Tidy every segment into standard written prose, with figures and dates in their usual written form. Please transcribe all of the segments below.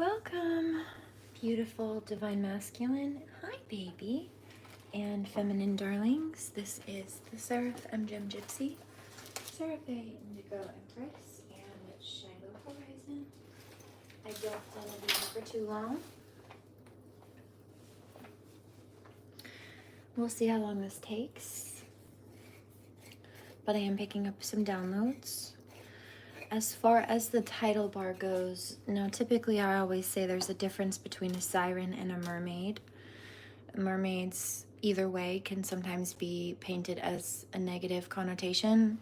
Welcome, beautiful divine masculine. Hi, baby, and feminine darlings. This is the Seraphim Gem Gypsy, SeraFae Indigo Empress, and Shiloh Horizon. I don't want to be here for too long. We'll see how long this takes, but I am picking up some downloads. As far as the title bar goes, now typically I always say there's a difference between a siren and a mermaid. Mermaids, either way, can sometimes be painted as a negative connotation,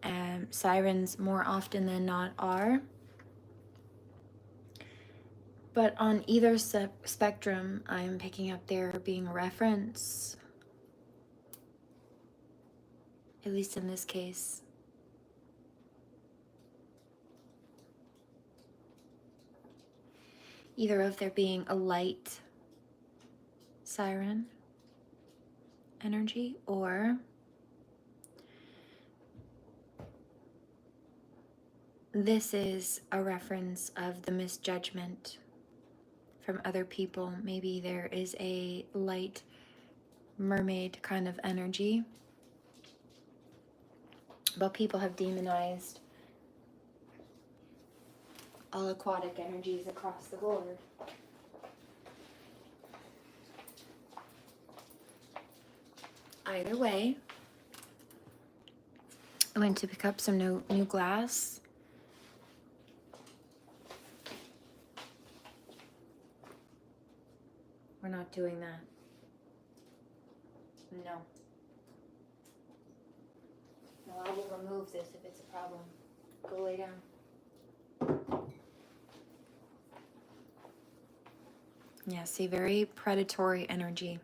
and sirens more often than not are. But on either spectrum, I'm picking up there being a reference, at least in this case. Either of there being a light siren energy, or this is a reference of the misjudgment from other people. Maybe there is a light mermaid kind of energy, but people have demonized all aquatic energies across the board. Either way, I went to pick up some new glass. We're not doing that. No. No, I will remove this if it's a problem. Go lay down. Yeah, see, very predatory energy.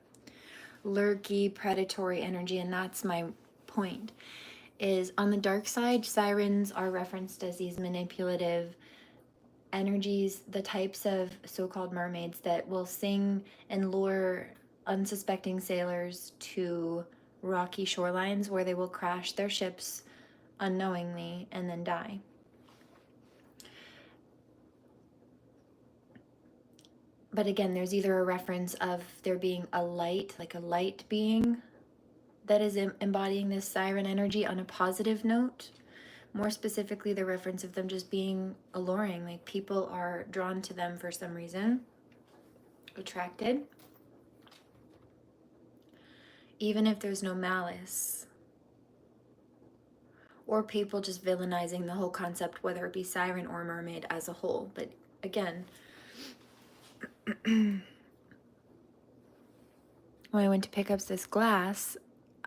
Lurky, predatory energy, and that's my point. Is on the dark side, sirens are referenced as these manipulative energies, the types of so-called mermaids that will sing and lure unsuspecting sailors to rocky shorelines where they will crash their ships unknowingly and then die. But again, there's either a reference of there being a light, like a light being that is embodying this siren energy on a positive note. More specifically, the reference of them just being alluring, like people are drawn to them for some reason, attracted. Even if there's no malice. Or people just villainizing the whole concept, whether it be siren or mermaid as a whole. But again, when I went to pick up this glass,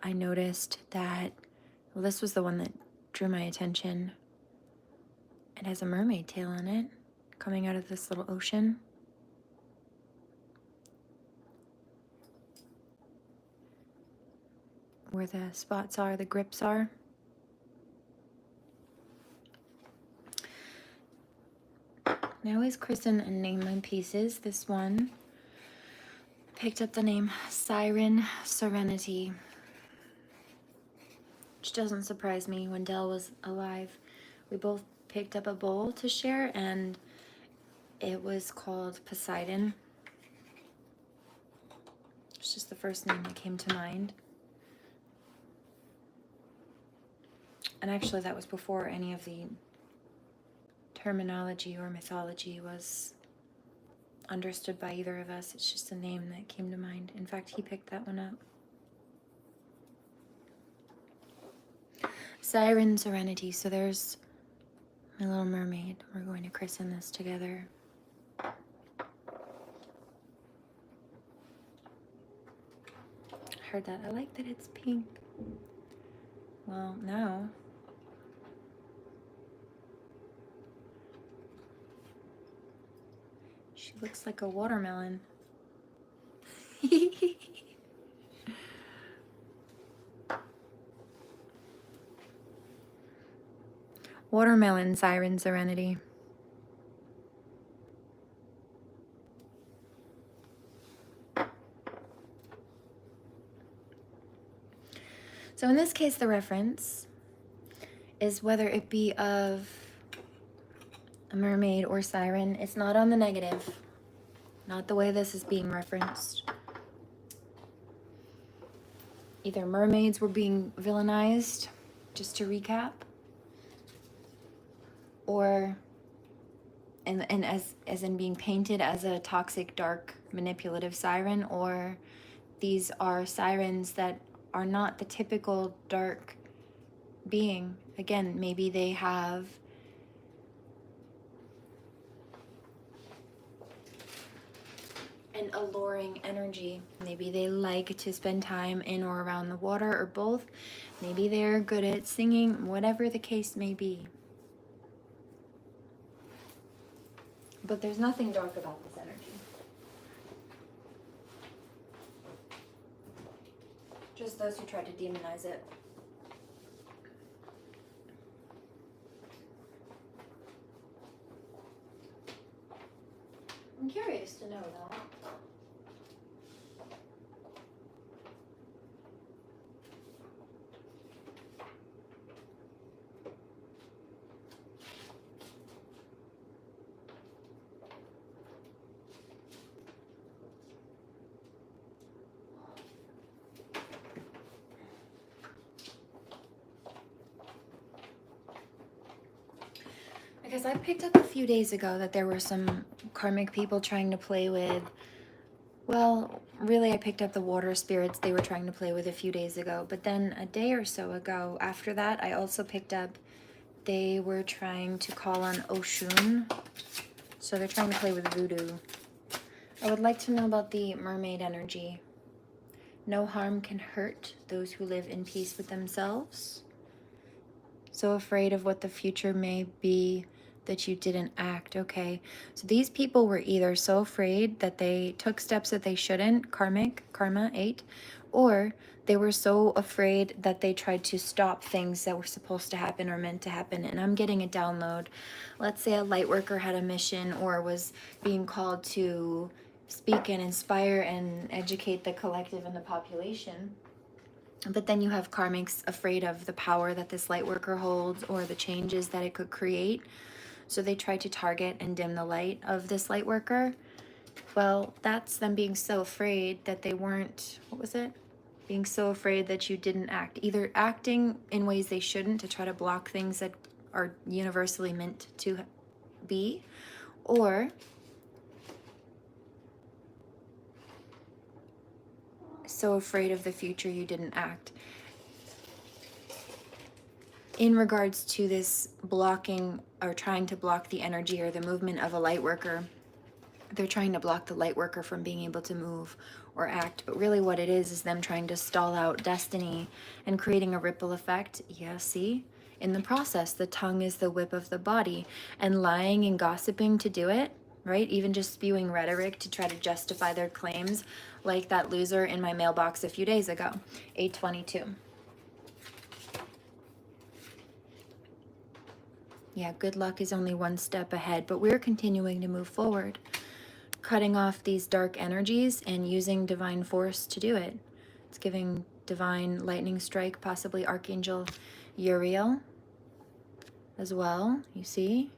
I noticed that, well, this was the one that drew my attention. It has a mermaid tail on it, coming out of this little ocean. Where the spots are, the grips are. I always christen and name my pieces. This one picked up the name Siren Serenity, which doesn't surprise me. When Dell was alive, we both picked up a bowl to share, and it was called Poseidon. It's just the first name that came to mind. And actually that was before any of the terminology or mythology was understood by either of us. It's just a name that came to mind. In fact, he picked that one up. Siren Serenity. So there's my little mermaid. We're going to christen this together. I heard that. I like that it's pink. Well, now she looks like a watermelon. Watermelon Siren Serenity. So in this case, the reference is whether it be of a mermaid or siren. It's not on the negative, not the way this is being referenced. Either mermaids were being villainized, just to recap, or and as in being painted as a toxic, dark, manipulative siren, or these are sirens that are not the typical dark being. Again, maybe they have an alluring energy. Maybe they like to spend time in or around the water, or both. Maybe they're good at singing, whatever the case may be. But there's nothing dark about this energy. Just those who try to demonize it. I'm curious to know that. Because I picked up a few days ago that there were some karmic people trying to play with, well, really I picked up the water spirits they were trying to play with a few days ago. But then a day or so ago after that, I also picked up they were trying to call on Oshun. So they're trying to play with voodoo. I would like to know about the mermaid energy. No harm can hurt those who live in peace with themselves. So afraid of what the future may be that you didn't act. Okay, so these people were either so afraid that they took steps that they shouldn't, karma 8, or they were so afraid that they tried to stop things that were supposed to happen or meant to happen. And I'm getting a download. Let's say a light worker had a mission or was being called to speak and inspire and educate the collective and the population. But then you have karmics afraid of the power that this light worker holds or the changes that it could create. So they try to target and dim the light of this light worker. Well, that's them being so afraid that they weren't, what was it? Being so afraid that you didn't act. Either acting in ways they shouldn't to try to block things that are universally meant to be, or so afraid of the future you didn't act. In regards to this blocking or trying to block the energy or the movement of a light worker, they're trying to block the light worker from being able to move or act. But really what it is them trying to stall out destiny and creating a ripple effect. Yeah, see? In the process, the tongue is the whip of the body, and lying and gossiping to do it, right? Even just spewing rhetoric to try to justify their claims, like that loser in my mailbox a few days ago, 822. Yeah, good luck is only one step ahead, but we're continuing to move forward, cutting off these dark energies and using divine force to do it. It's giving divine lightning strike, possibly Archangel Uriel as well, you see?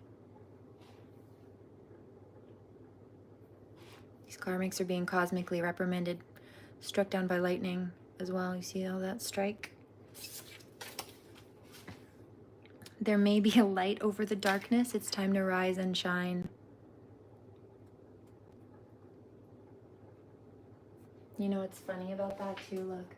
These karmics are being cosmically reprimanded, struck down by lightning as well. You see all that strike? There may be a light over the darkness. It's time to rise and shine. You know what's funny about that too? Look.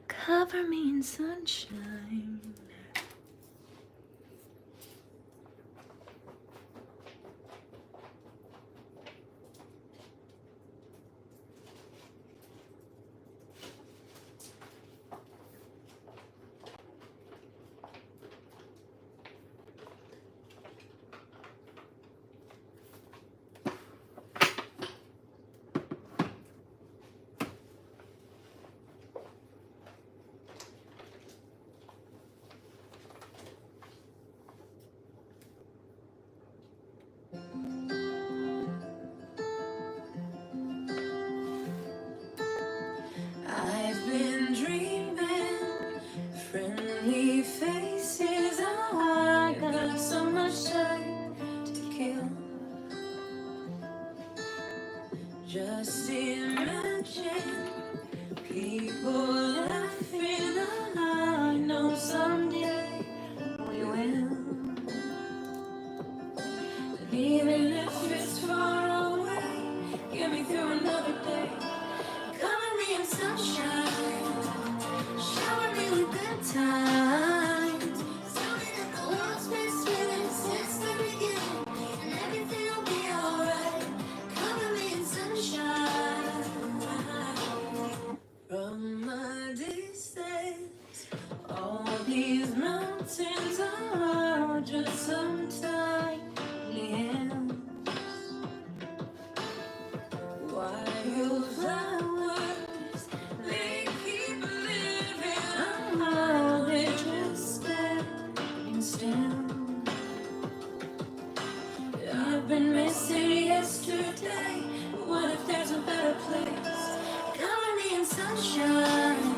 Cover me in sunshine. Just imagine people laughing. I know someday we will. And even if it's far away, get me through another day. Cover me in sunshine, shower me with good times. Tell me that the world's been spinning since the beginning, and everything will be alright. Cover me in sunshine. From a distance, all these mountains are just some tiny hills. Wildflowers, they keep living. Oh, they're just standing still. I've been missing yesterday. What if there's a better place? Cover me in sunshine,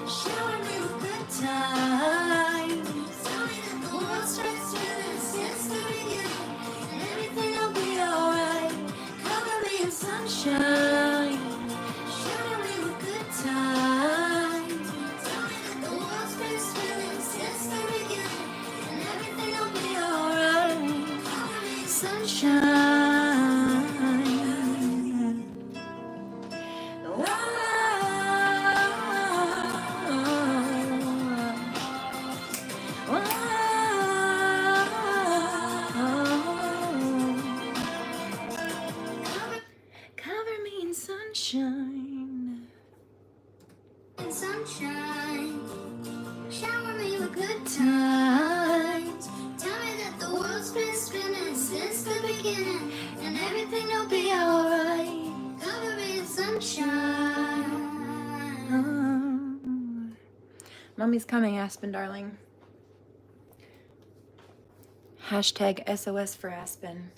shower me with good times. Tell me that the world's been spinning since the beginning, and everything will be alright. Cover me in sunshine, shower me with good times. Tell me that the world's been spinning since the beginning, and everything will be alright. Cover me in sunshine. Cover me in sunshine. In sunshine, shower me with good times. Tell me that the world's been spinning since the beginning, and everything will be alright. Cover me in sunshine. Mommy's coming, Aspen, darling. Hashtag SOS for Aspen.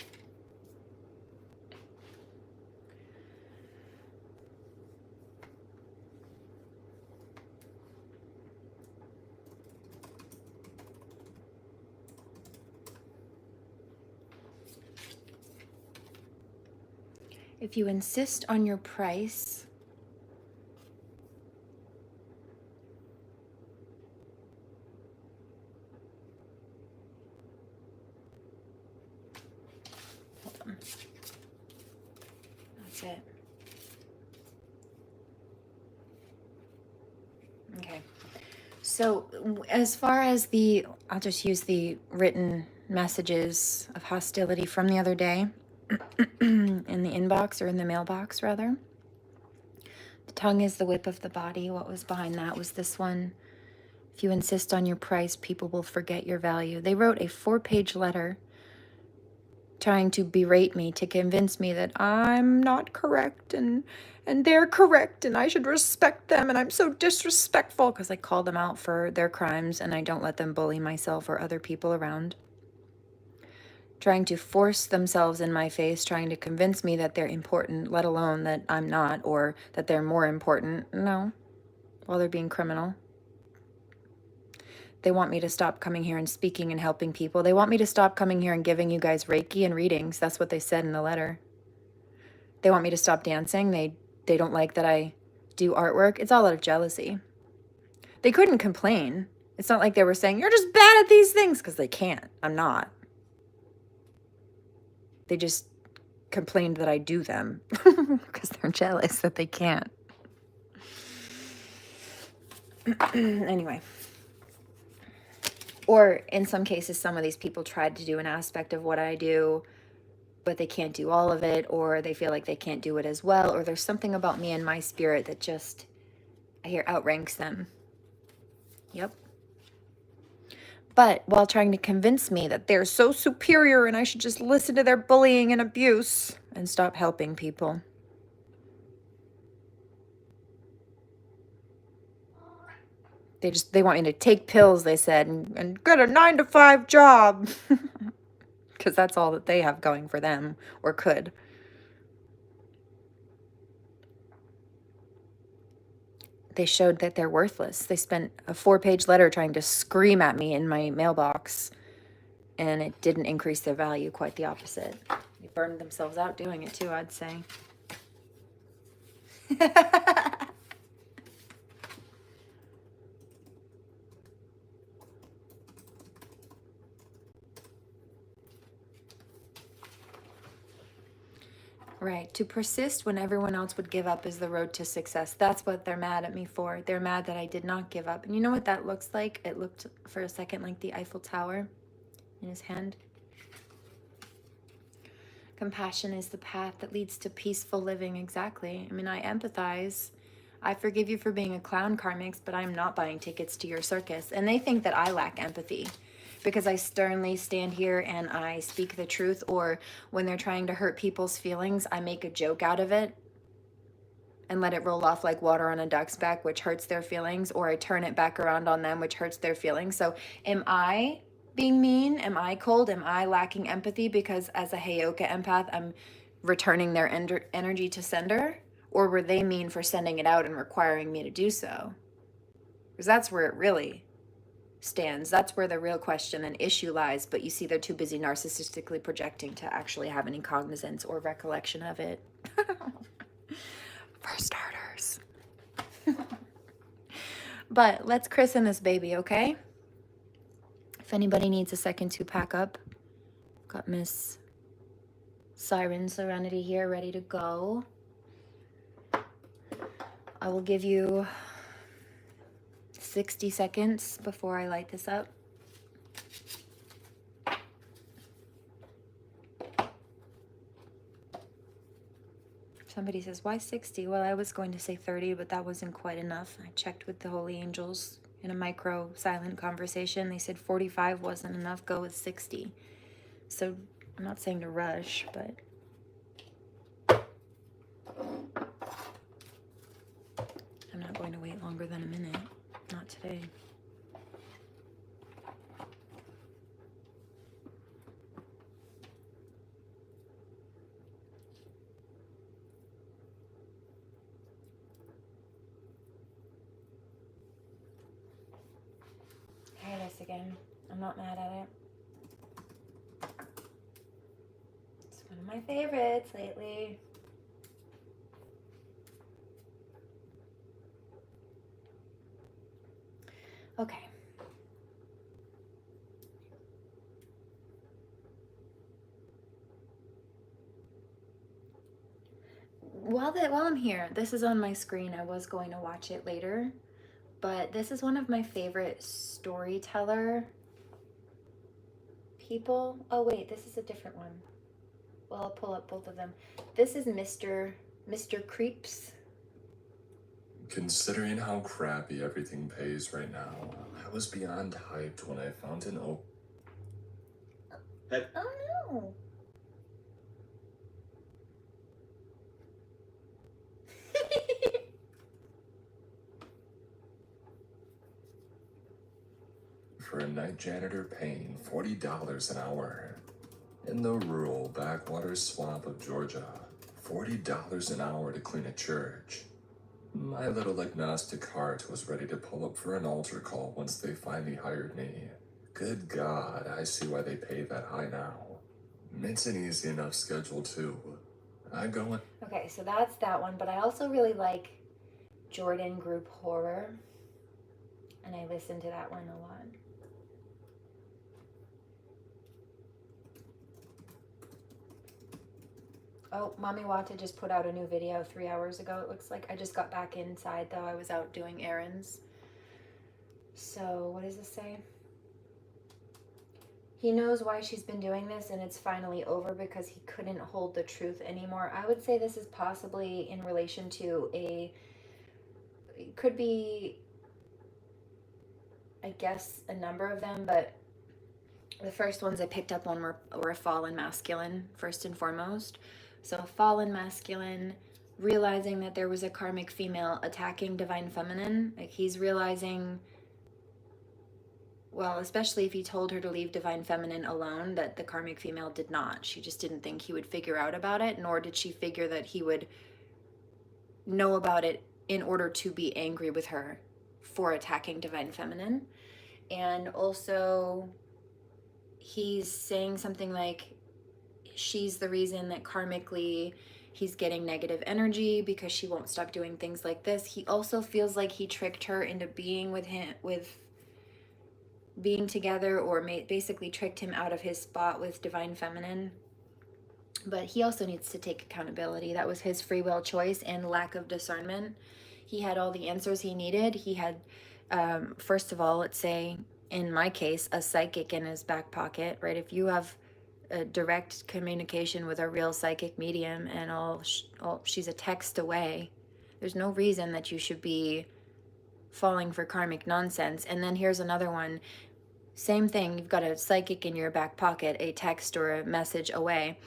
If you insist on your price, hold on. That's it. Okay. So as far as I'll just use the written messages of hostility from the other day in the inbox, or in the mailbox rather. The tongue is the whip of the body. What was behind that was this one. If you insist on your price, people will forget your value. They wrote a 4-page letter trying to berate me, to convince me that I'm not correct and they're correct and I should respect them, and I'm so disrespectful because I call them out for their crimes and I don't let them bully myself or other people around. Trying to force themselves in my face, trying to convince me that they're important, let alone that I'm not, or that they're more important. No, while they're being criminal. They want me to stop coming here and speaking and helping people. They want me to stop coming here and giving you guys Reiki and readings. That's what they said in the letter. They want me to stop dancing. They don't like that I do artwork. It's all out of jealousy. They couldn't complain. It's not like they were saying, you're just bad at these things, because they can't. I'm not. They just complained that I do them because they're jealous that they can't. Anyway. Or in some cases, some of these people tried to do an aspect of what I do, but they can't do all of it, or they feel like they can't do it as well, or there's something about me and my spirit that just, I hear, outranks them. Yep. But while trying to convince me that they're so superior and I should just listen to their bullying and abuse and stop helping people. They want me to take pills, they said, and get a 9-to-5 job. Because that's all that they have going for them, or could. They showed that they're worthless. They spent a 4-page letter trying to scream at me in my mailbox, and it didn't increase their value, quite the opposite. They burned themselves out doing it too, I'd say. Right. To persist when everyone else would give up is the road to success. That's what they're mad at me for. They're mad that I did not give up. And you know what that looks like? It looked for a second like the Eiffel Tower in his hand. Compassion is the path that leads to peaceful living. Exactly. I mean, I empathize. I forgive you for being a clown, karmics, but I'm not buying tickets to your circus. And they think that I lack empathy because I sternly stand here and I speak the truth, or when they're trying to hurt people's feelings, I make a joke out of it and let it roll off like water on a duck's back, which hurts their feelings, or I turn it back around on them, which hurts their feelings. So am I being mean? Am I cold? Am I lacking empathy because as a Heyoka empath, I'm returning their energy to sender? Or were they mean for sending it out and requiring me to do so? Because that's where it really stands. That's where the real question and issue lies, but you see they're too busy narcissistically projecting to actually have any cognizance or recollection of it. For starters. But let's christen this baby, okay? If anybody needs a second to pack up, got Miss Siren Serenity here ready to go. I will give you 60 seconds before I light this up. Somebody says, why 60? Well, I was going to say 30, but that wasn't quite enough. I checked with the holy angels in a micro silent conversation. They said 45 wasn't enough, go with 60. So I'm not saying to rush, but I'm not going to wait longer than a minute. Not today. Try this again. I'm not mad at it. It's one of my favorites lately. Okay. While I'm here, this is on my screen. I was going to watch it later, but this is one of my favorite storyteller people. Oh wait, this is a different one. Well, I'll pull up both of them. This is Mr. Creeps. Considering how crappy everything pays right now, I was beyond hyped when I found an Hey. Oh no. for a night janitor paying $40 an hour. In the rural backwater swamp of Georgia, $40 an hour to clean a church. My little agnostic heart was ready to pull up for an altar call once they finally hired me. Good God, I see why they pay that high now. It's an easy enough schedule too. I go in. Okay, so that's that one, but I also really like Jordan Group Horror, and I listen to that one a lot. Oh, Mommy Wata just put out a new video 3 hours ago, it looks like. I just got back inside, though. I was out doing errands. So, what does this say? He knows why she's been doing this, and it's finally over because he couldn't hold the truth anymore. I would say this is possibly in relation to it could be, I guess, a number of them, but the first ones I picked up on were fallen masculine, first and foremost. So fallen masculine, realizing that there was a karmic female attacking divine feminine. Like he's realizing, well, especially if he told her to leave divine feminine alone, that the karmic female did not. She just didn't think he would figure out about it, nor did she figure that he would know about it in order to be angry with her for attacking divine feminine. And also he's saying something like she's the reason that karmically He's getting negative energy because she won't stop doing things like this. He also feels like he tricked her into being with him, with being together, or basically tricked him out of his spot with Divine Feminine. But he also needs to take accountability. That was his free will choice and lack of discernment. He had all the answers he needed. He had, first of all, let's say, in my case, a psychic in his back pocket, right? If you have a direct communication with a real psychic medium and she's a text away, there's no reason that you should be falling for karmic nonsense. And then here's another one. Same thing. You've got a psychic in your back pocket, a text or a message away,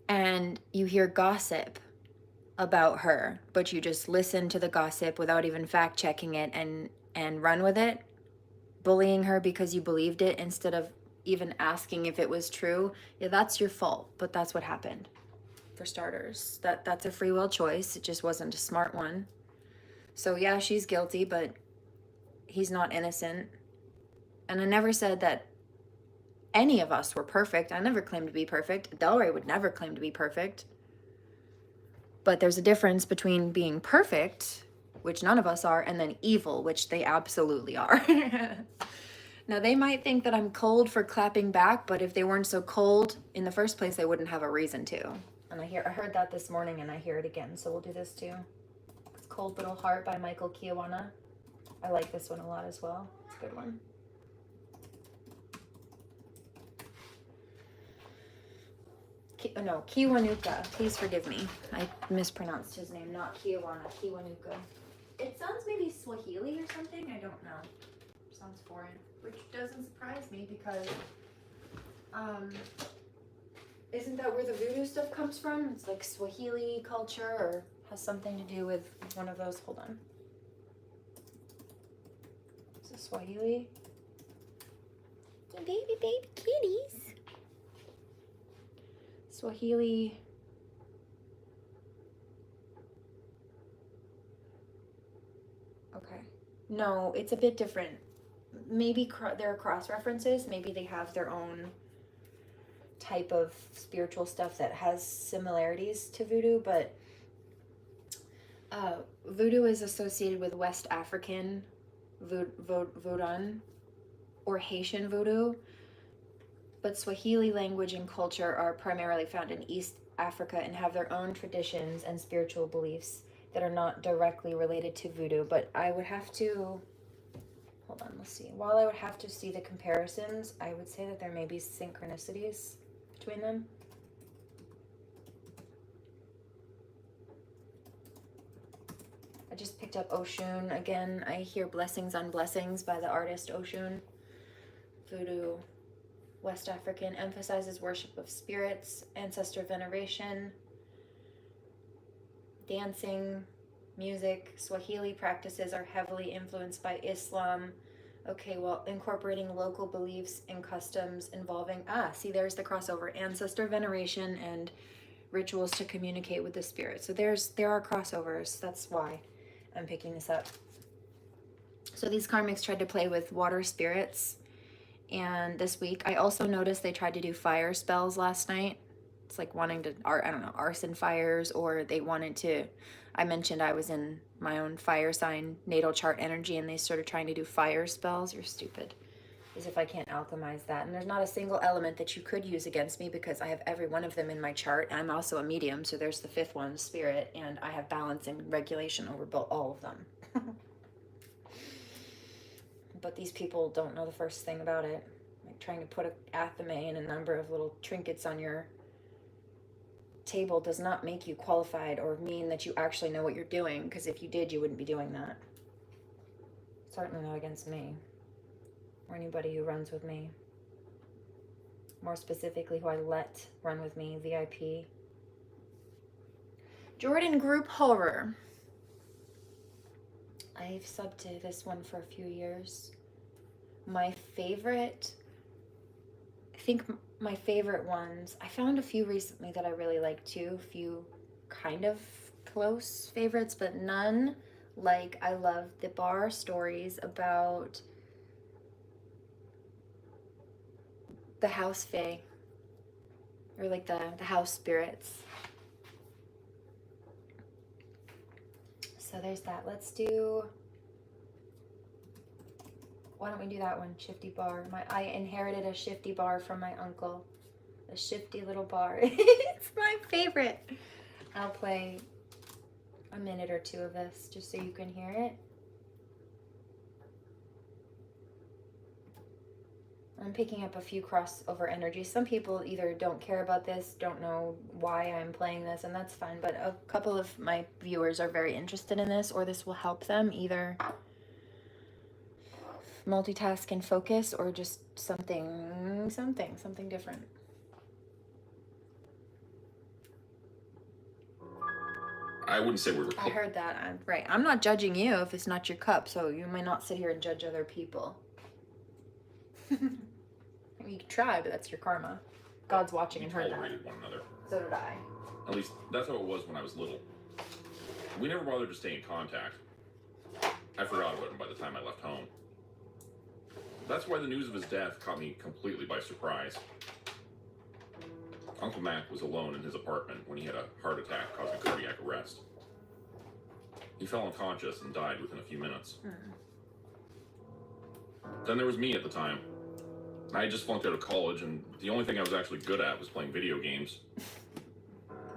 and you hear gossip about her, but you just listen to the gossip without even fact checking it and run with it, bullying her because you believed it instead of even asking if it was true. Yeah, that's your fault, but that's what happened. For starters, that's a free will choice. It just wasn't a smart one. So yeah, she's guilty, but he's not innocent. And I never said that any of us were perfect. I never claimed to be perfect. Delray would never claim to be perfect. But there's a difference between being perfect, which none of us are, and then evil, which they absolutely are. Now, they might think that I'm cold for clapping back, but if they weren't so cold in the first place, they wouldn't have a reason to. And I heard that this morning, and I hear it again, so we'll do this too. It's Cold Little Heart by Michael Kiwanuka. I like this one a lot as well. It's a good one. Kiwanuka. Please forgive me. I mispronounced his name. Not Kiwanuka. Kiwanuka. It sounds maybe Swahili or something. I don't know. Sounds foreign, which doesn't surprise me because isn't that where the voodoo stuff comes from? It's like Swahili culture, or has something to do with one of those. Hold on. Is it Swahili? Baby kitties. Swahili. Okay. No, it's a bit different. Maybe there are cross references. Maybe they have their own type of spiritual stuff that has similarities to voodoo, but voodoo is associated with West African voodoo or Haitian voodoo, but Swahili language and culture are primarily found in East Africa and have their own traditions and spiritual beliefs that are not directly related to voodoo. But I would have to, hold on, let's see. While I would have to see the comparisons, I would say that there may be synchronicities between them. I just picked up Oshun again. I hear Blessings on Blessings by the artist Oshun. Voodoo, West African, emphasizes worship of spirits, ancestor veneration, dancing, music. Swahili practices are heavily influenced by Islam. Okay, well, incorporating local beliefs and customs involving, see, there's the crossover, ancestor veneration and rituals to communicate with the spirit. So there are crossovers. That's why I'm picking this up. So these karmics tried to play with water spirits. And this week, I also noticed they tried to do fire spells last night. It's like wanting to, I don't know, arson fires, or they wanted to, I mentioned I was in my own fire sign natal chart energy, and they started trying to do fire spells. You're stupid. As if I can't alchemize that. And there's not a single element that you could use against me because I have every one of them in my chart. I'm also a medium, so there's the fifth one, spirit, and I have balance and regulation over all of them. But these people don't know the first thing about it. Like trying to put an athame and a number of little trinkets on your table does not make you qualified or mean that you actually know what you're doing, because if you did, you wouldn't be doing that. Certainly not against me or anybody who runs with me. More specifically, who I let run with me, VIP. Jordan Grupe Horror. I've subbed to this one for a few years. My favorite, I think my favorite ones, I found a few recently that I really like too. A few kind of close favorites, but none like I love the bar stories about the house fae. or like the house spirits. So there's that. Let's do, why don't we do that one? Shifty bar. I inherited a shifty bar from my uncle. A shifty little bar. It's my favorite. I'll play a minute or two of this just so you can hear it. I'm picking up a few crossover energies. Some people either don't care about this, don't know why I'm playing this, and that's fine. But a couple of my viewers are very interested in this, or this will help them either multitask and focus, or just something different. I wouldn't say we were. I heard that. Right. I'm not judging you if it's not your cup, so you might not sit here and judge other people. You can try, but that's your karma. God's watching and heard that. Tolerated one another. So did I. At least that's how it was when I was little. We never bothered to stay in contact. I forgot about him by the time I left home. That's why the news of his death caught me completely by surprise. Uncle Mac was alone in his apartment when he had a heart attack causing cardiac arrest. He fell unconscious and died within a few minutes. Then there was me at the time. I had just flunked out of college, and the only thing I was actually good at was playing video games.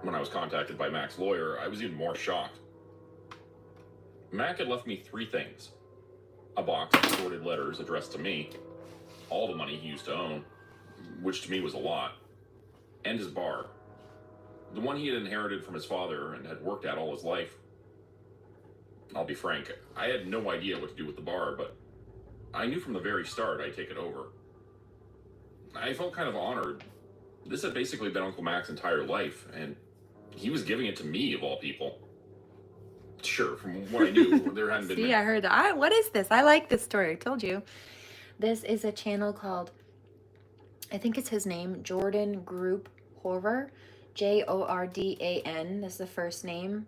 When I was contacted by Mac's lawyer, I was even more shocked. Mac had left me 3 things. A box of sorted letters addressed to me, all the money he used to own, which to me was a lot, and his bar. The one he had inherited from his father and had worked at all his life. I'll be frank, I had no idea what to do with the bar, but I knew from the very start I'd take it over. I felt kind of honored. This had basically been Uncle Mac's entire life, and he was giving it to me, of all people. Sure, from what I knew, there hadn't been... See, I heard that. What is this? I like this story. I told you. This is a channel called, I think it's his name, Jordan Grupe Horror. Jordan. This is the first name.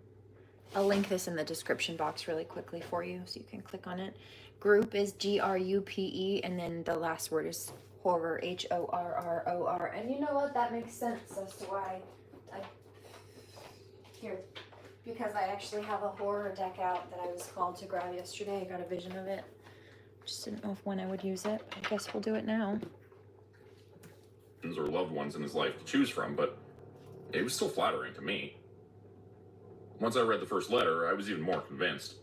I'll link this in the description box really quickly for you so you can click on it. Grupe is Grupe, and then the last word is horror, Horror. And you know what? That makes sense as to why because I actually have a horror deck out that I was called to grab yesterday. I got a vision of it. Just didn't know when I would use it. I guess we'll do it now. Or loved ones in his life to choose from, but it was still flattering to me. Once I read the first letter, I was even more convinced.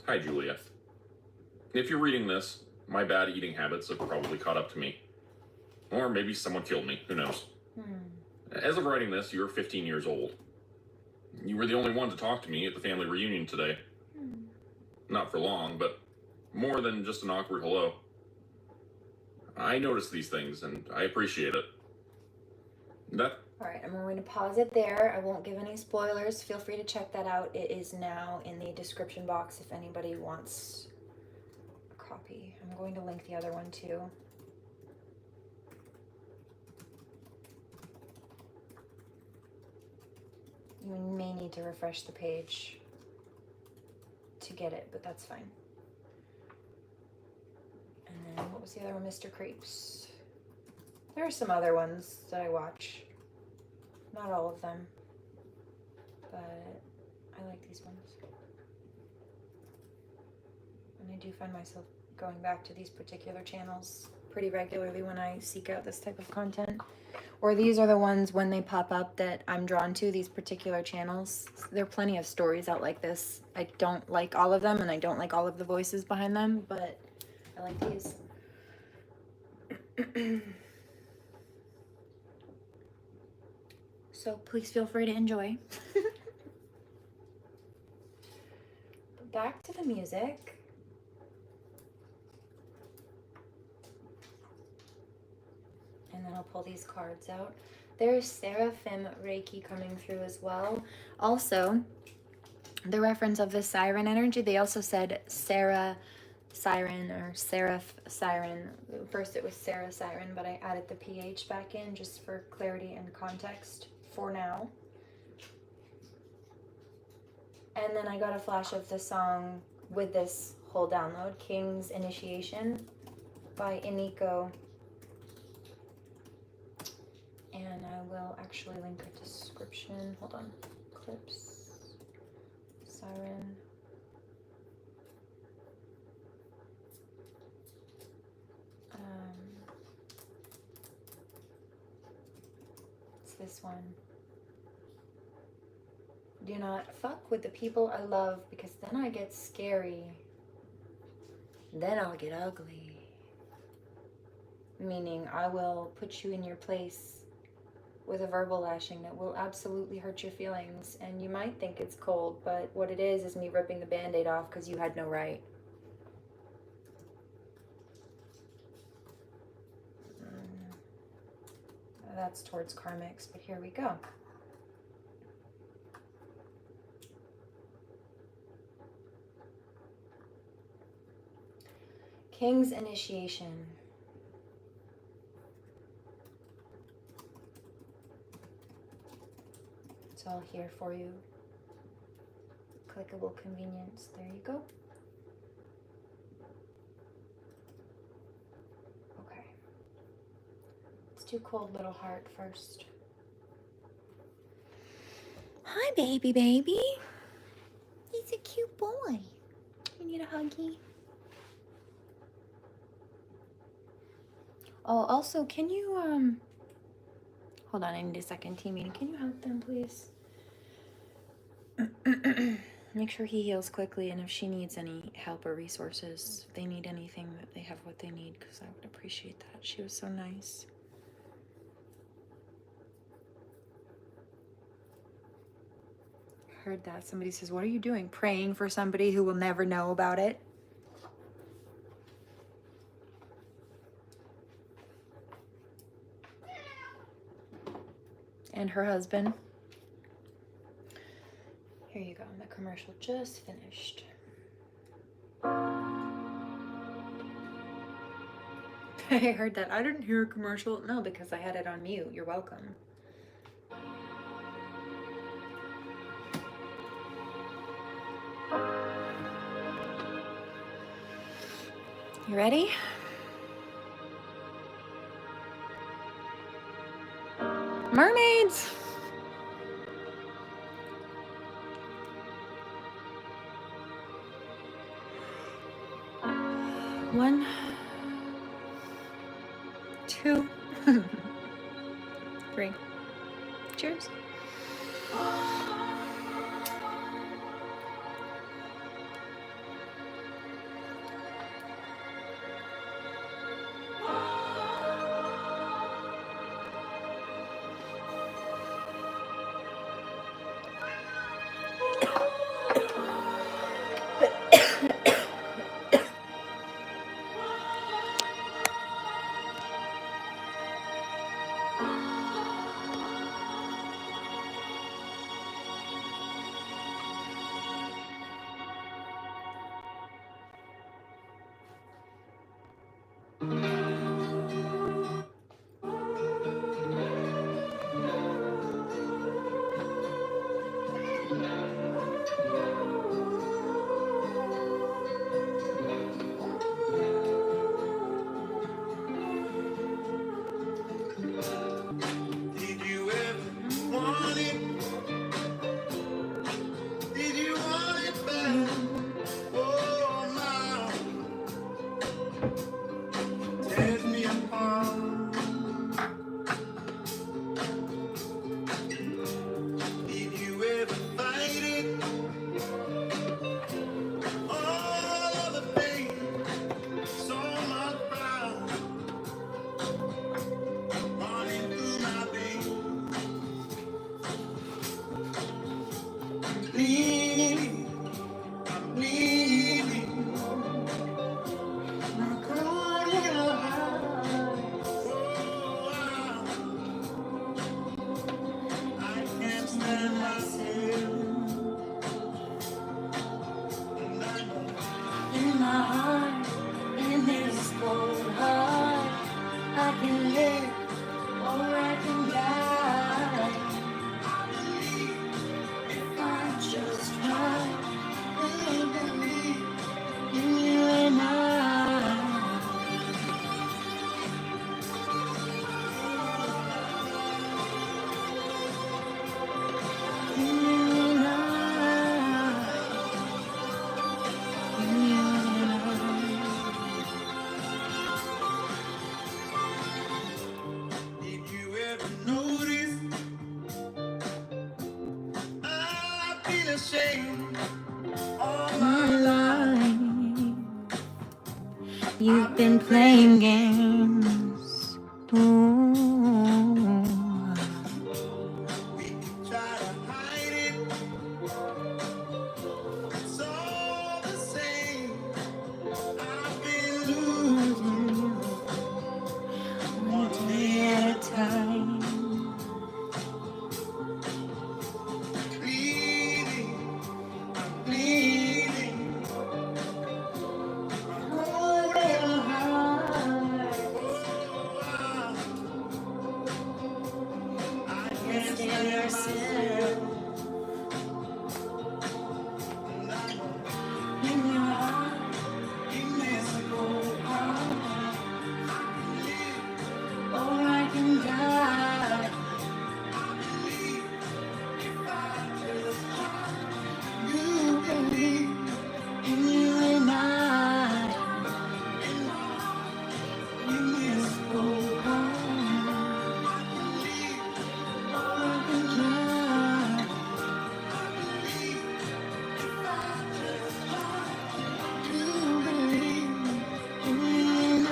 Hi, Julia. If you're reading this, my bad eating habits have probably caught up to me. Or maybe someone killed me, who knows. As of writing this, you're 15 years old. You were the only one to talk to me at the family reunion today. Not for long, but more than just an awkward hello. I notice these things, and I appreciate it. Alright, I'm going to pause it there. I won't give any spoilers. Feel free to check that out. It is now in the description box if anybody wants a copy. I'm going to link the other one too. You may need to refresh the page to get it, but that's fine. And then what was the other one? Mr. Creeps. There are some other ones that I watch. Not all of them, but I like these ones. And I do find myself going back to these particular channels pretty regularly when I seek out this type of content. Or these are the ones when they pop up that I'm drawn to, these particular channels. There are plenty of stories out like this. I don't like all of them, and I don't like all of the voices behind them, but I like these. So please feel free to enjoy. Back to the music. And then I'll pull these cards out. There's SeraFae Reiki coming through as well. Also, the reference of the Siren energy, they also said Siren or Siren. First it was Siren, but I added the PH back in just for clarity and context for now. And then I got a flash of the song with this whole download, King's Initiation by Iniko. I will actually link a description. Hold on. Clips. Siren. It's this one. Do not fuck with the people I love, because then I get scary. Then I'll get ugly. Meaning I will put you in your place with a verbal lashing that will absolutely hurt your feelings. And you might think it's cold, but what it is me ripping the band-aid off because you had no right. That's towards karmics, but here we go. King's initiation. It's all here for you. Clickable convenience. There you go. Okay. Let's do cold little heart first. Hi, baby. He's a cute boy. You need a huggy? Oh, also, can you, hold on, I need a second team meeting. Can you help them, please? Make sure he heals quickly, and if she needs any help or resources, if they need anything, that they have what they need, because I would appreciate that. She was so nice. Heard that. Somebody says, what are you doing? Praying for somebody who will never know about it? And her husband. Here you go. The commercial just finished. I heard that. I didn't hear a commercial. No, because I had it on mute. You're welcome. You ready? Mermaids! One, two, three. Cheers. same all my life. You've been playing games. Ooh. We can try to hide it. It's all the same. I've been losing you one day at a time. Bleeding, bleeding. Oh, little heart. I can't stand myself. And I know in your heart, you miss a cold heart. Or I can die. You believe in you and I. You miss a cold heart. Or I can die. You believe in you and I.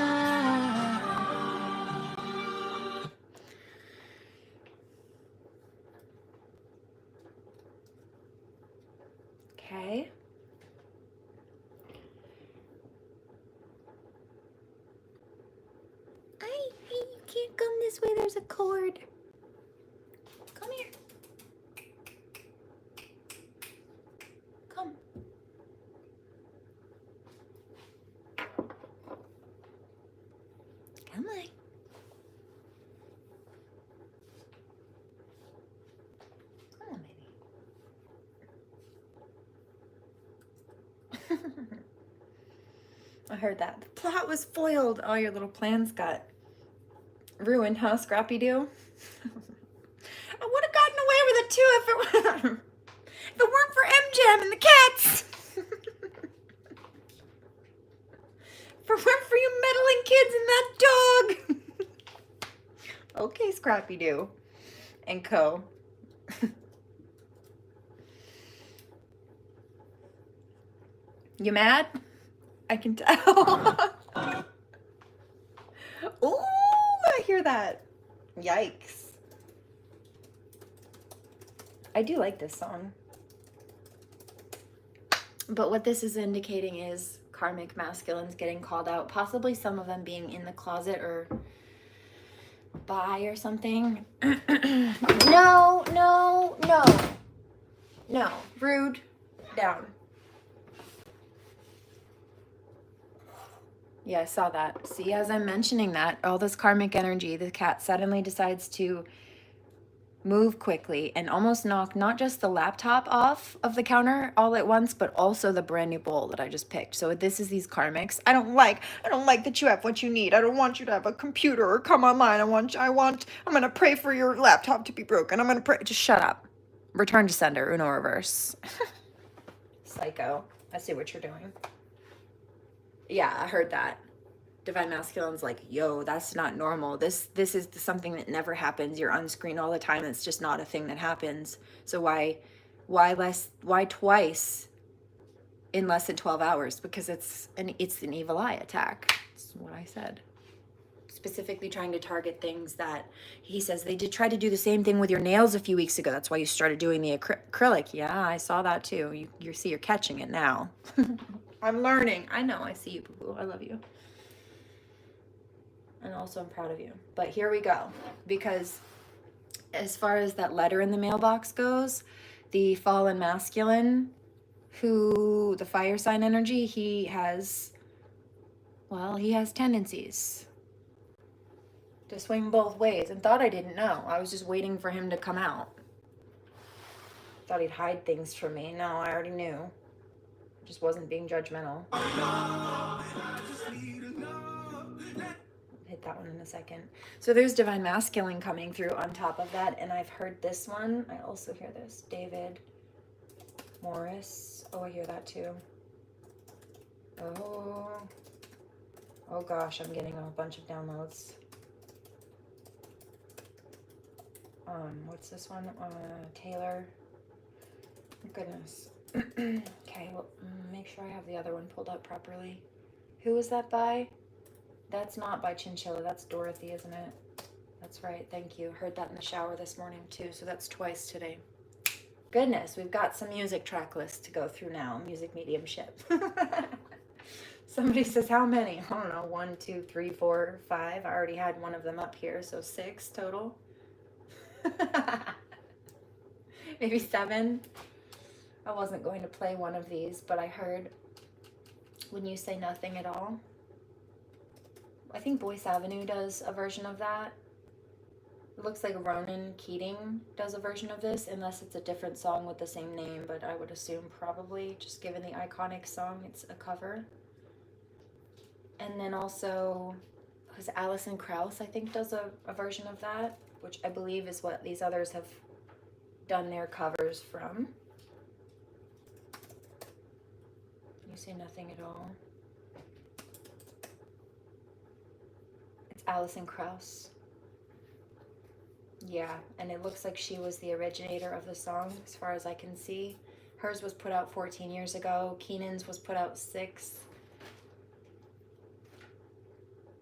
Okay. You can't come this way. There's a cord. Come here. Come. Come on. Come on, baby. I heard that. The plot was foiled. All your little plans got ruined, huh, Scrappy Doo? I would have gotten away with it too if it weren't for MJam and the cats. If it weren't for you meddling kids and that dog. Okay, Scrappy Doo and co. You mad? I can tell. Ooh, I hear that. Yikes. I do like this song. But what this is indicating is karmic masculines getting called out. Possibly some of them being in the closet or bi or something. No, no, no. No. Rude. Down. Yeah, I saw that. See, as I'm mentioning that, all this karmic energy, the cat suddenly decides to move quickly and almost knock not just the laptop off of the counter all at once, but also the brand new bowl that I just picked. So this is these karmics. I don't like that you have what you need. I don't want you to have a computer or come online. I'm gonna pray for your laptop to be broken. I'm gonna pray. Just shut up. Return to sender, Uno reverse. Psycho. I see what you're doing. Yeah, I heard that. Divine Masculine's like, yo, that's not normal. This is something that never happens. You're on screen all the time. It's just not a thing that happens. So why twice in less than 12 hours? Because it's an evil eye attack. That's what I said. Specifically trying to target things that he says they did try to do the same thing with your nails a few weeks ago. That's why you started doing the acrylic. Yeah, I saw that too. You see, you're catching it now. I'm learning. I know. I see you, boo-boo. I love you. And also I'm proud of you. But here we go. Because as far as that letter in the mailbox goes, the fallen masculine, who the fire sign energy, he has tendencies to swing both ways. And thought I didn't know. I was just waiting for him to come out. Thought he'd hide things from me. No, I already knew. Just wasn't being judgmental. Hit that one in a second. So there's Divine Masculine coming through on top of that, and I've heard this one. I also hear this. David Morris. Oh, I hear that too. Oh gosh, I'm getting a bunch of downloads. What's this one? Taylor. Goodness. Okay, well, make sure I have the other one pulled up properly. Who was that by? That's not by Chinchilla. That's Dorothy, isn't it? That's right. Thank you. Heard that in the shower this morning, too. So that's twice today. Goodness, we've got some music track lists to go through now. Music mediumship. Somebody says, how many? I don't know. 1, 2, 3, 4, 5. I already had one of them up here. So 6 total. Maybe 7. I wasn't going to play one of these, but I heard When You Say Nothing at All. I think Boyce Avenue does a version of that. It looks like Ronan Keating does a version of this, unless it's a different song with the same name, but I would assume probably, just given the iconic song, it's a cover. And then also, because Alison Krauss, I think, does a version of that, which I believe is what these others have done their covers from. You Say Nothing at All. It's Alison Krauss. Yeah, and it looks like she was the originator of the song, as far as I can see. Hers was put out 14 years ago. Keenan's was put out 6.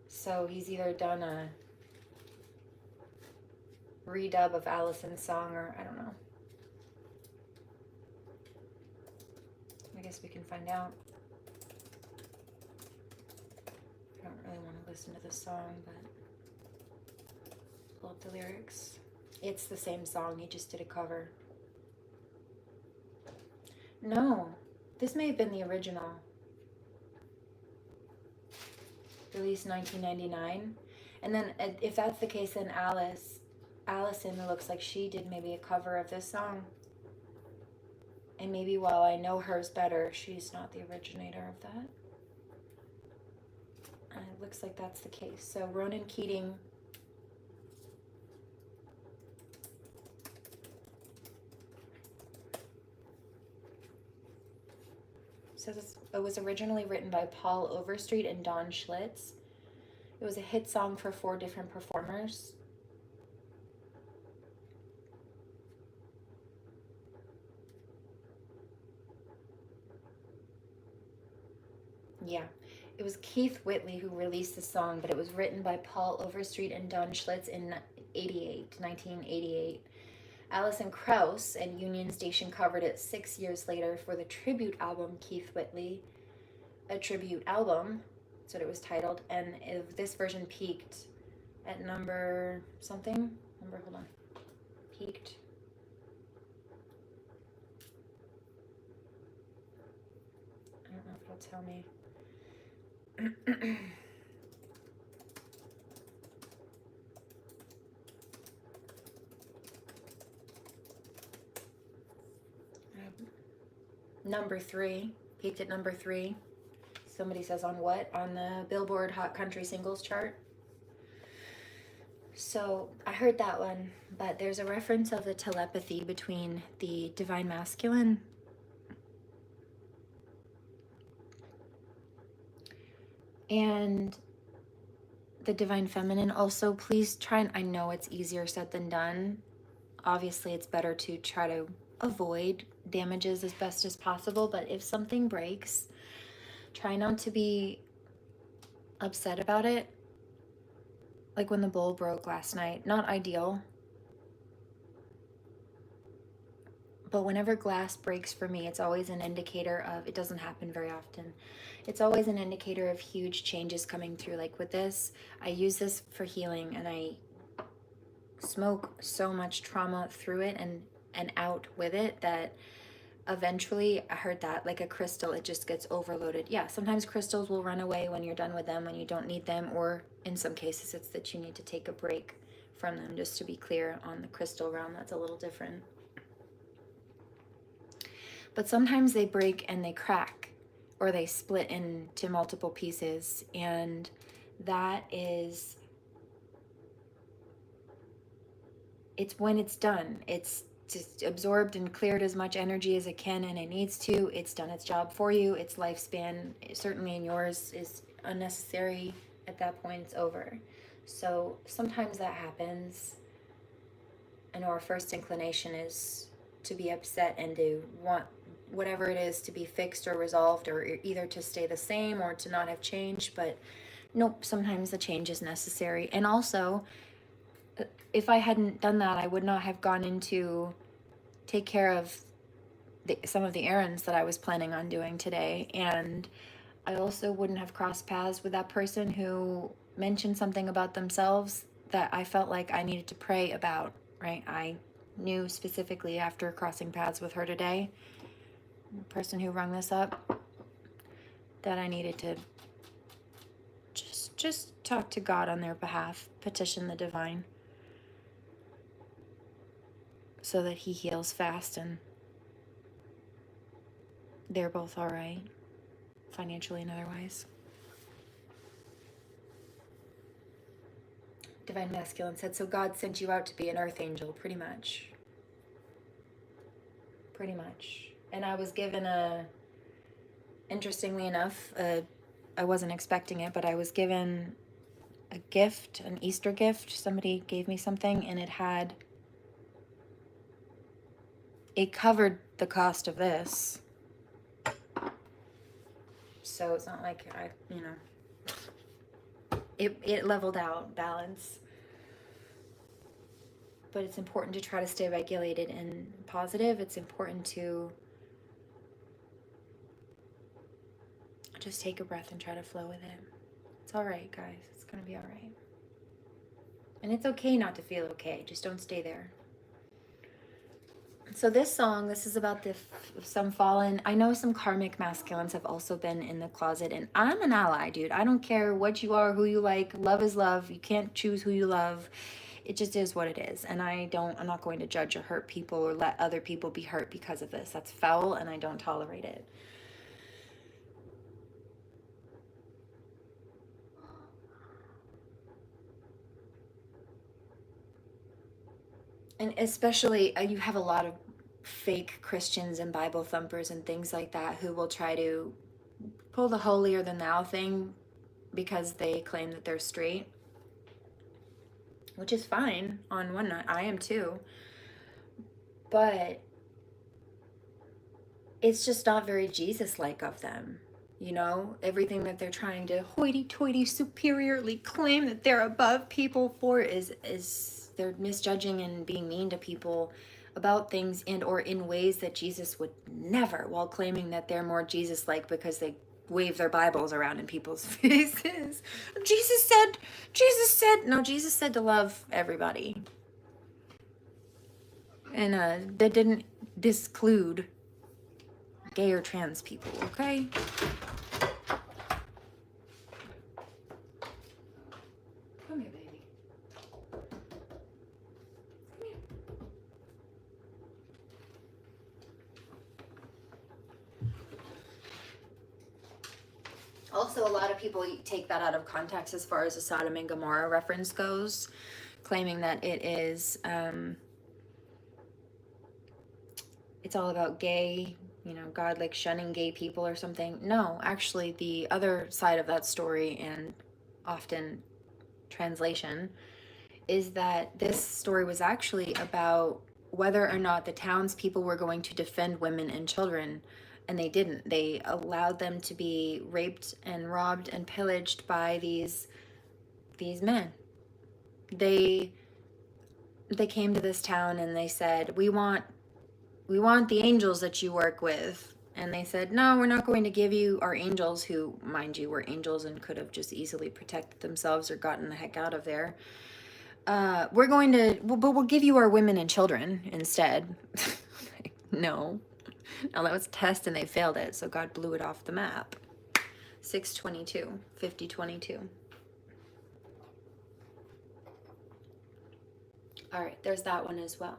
So he's either done a redub of Allison's song, or I don't know. I guess we can find out. I don't really want to listen to the song, but pull up the lyrics. It's the same song, he just did a cover. No, this may have been the original. Released 1999. And then if that's the case, then Allison, it looks like she did maybe a cover of this song. And maybe while I know hers better, she's not the originator of that. And it looks like that's the case. So Ronan Keating says it was originally written by Paul Overstreet and Don Schlitz. It was a hit song for 4 different performers. Yeah, it was Keith Whitley who released the song, but it was written by Paul Overstreet and Don Schlitz in 1988. Alison Krauss and Union Station covered it 6 years later for the tribute album Keith Whitley, a tribute album, that's what it was titled, and this version peaked at number something. Hold on. Peaked. I don't know if it'll tell me. Number 3, peaked at number 3. Somebody says on what? On the Billboard Hot Country Singles chart. So I heard that one, but there's a reference of the telepathy between the Divine Masculine and the Divine Feminine. Also, please try, and I know it's easier said than done. Obviously, it's better to try to avoid damages as best as possible, but if something breaks, try not to be upset about it. Like when the bowl broke last night, not ideal, but whenever glass breaks for me, it's always an indicator of, it doesn't happen very often, it's always an indicator of huge changes coming through. Like with this, I use this for healing, and I smoke so much trauma through it and out with it that eventually, I heard that, like a crystal, it just gets overloaded. Yeah, sometimes crystals will run away when you're done with them, when you don't need them, or in some cases it's that you need to take a break from them. Just to be clear, on the crystal realm, that's a little different. But sometimes they break and they crack, or they split into multiple pieces, and that is, it's when it's done. It's just absorbed and cleared as much energy as it can, and it needs to. It's done its job for you. Its lifespan, certainly in yours, is unnecessary. At that point, it's over. So sometimes that happens, and our first inclination is to be upset and to whatever it is to be fixed or resolved, or either to stay the same or to not have changed. But nope, sometimes the change is necessary. And also, if I hadn't done that, I would not have gone into take care of some of the errands that I was planning on doing today. And I also wouldn't have crossed paths with that person who mentioned something about themselves that I felt like I needed to pray about, right? I knew specifically after crossing paths with her today, the person who rung this up, that I needed to just talk to God on their behalf, petition the divine, so that he heals fast and they're both all right, financially and otherwise. Divine Masculine said, so God sent you out to be an earth angel, pretty much. Pretty much. And I was given interestingly enough, I wasn't expecting it, but I was given a gift, an Easter gift. Somebody gave me something, and it covered the cost of this. So it's not like it leveled out, balance. But it's important to try to stay regulated and positive. It's important to just take a breath and try to flow with it. It's all right, guys. It's going to be all right. And it's okay not to feel okay. Just don't stay there. So this song, this is about some fallen. I know some karmic masculines have also been in the closet, and I'm an ally, dude. I don't care what you are, who you like. Love is love. You can't choose who you love. It just is what it is. And I'm not going to judge or hurt people or let other people be hurt because of this. That's foul, and I don't tolerate it. And especially, you have a lot of fake Christians and Bible thumpers and things like that who will try to pull the holier than thou thing because they claim that they're straight, which is fine on one night. I am too. But it's just not very Jesus-like of them. You know, everything that they're trying to hoity-toity superiorly claim that they're above people for is they're misjudging and being mean to people about things and or in ways that Jesus would never, while claiming that they're more Jesus-like because they wave their Bibles around in people's faces. Jesus said to love everybody. And that didn't disclude gay or trans people, okay? Come here, baby. Come here. Also, a lot of people take that out of context as far as the Sodom and Gomorrah reference goes, claiming that it is, it's all about gay, God like shunning gay people or something. No, actually, the other side of that story, and often translation, is that this story was actually about whether or not the townspeople were going to defend women and children, and they didn't. They allowed them to be raped and robbed and pillaged by these men. They came to this town and they said, we want the angels that you work with. And they said, no, we're not going to give you our angels, who, mind you, were angels and could have just easily protected themselves or gotten the heck out of there. But we'll give you our women and children instead. No. Now that was a test and they failed it, so God blew it off the map. 622, 5022. All right, there's that one as well.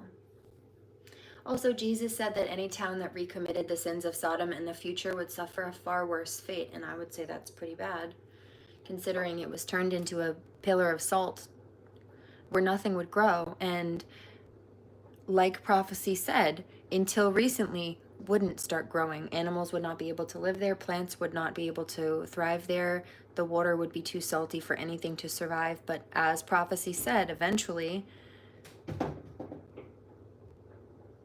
Also, Jesus said that any town that recommitted the sins of Sodom in the future would suffer a far worse fate, and I would say that's pretty bad, considering it was turned into a pillar of salt where nothing would grow, and like prophecy said, until recently wouldn't start growing. Animals would not be able to live there, plants would not be able to thrive there, the water would be too salty for anything to survive. But as prophecy said, eventually,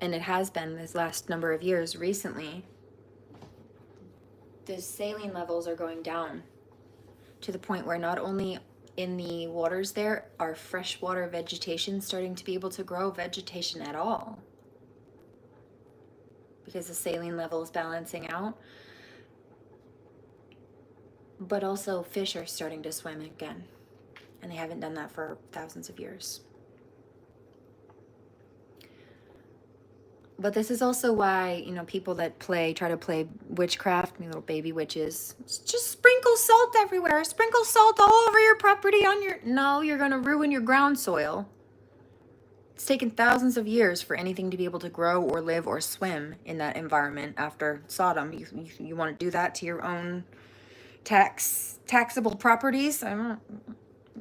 and it has been this last number of years recently, the saline levels are going down to the point where not only in the waters there are freshwater vegetation starting to be able to grow vegetation at all because the saline level is balancing out, but also fish are starting to swim again, and they haven't done that for thousands of years. But this is also why, you know, people that try to play witchcraft, you little baby witches, just sprinkle salt everywhere. Sprinkle salt all over your property no, you're going to ruin your ground soil. It's taken thousands of years for anything to be able to grow or live or swim in that environment after Sodom. You want to do that to your own taxable properties? I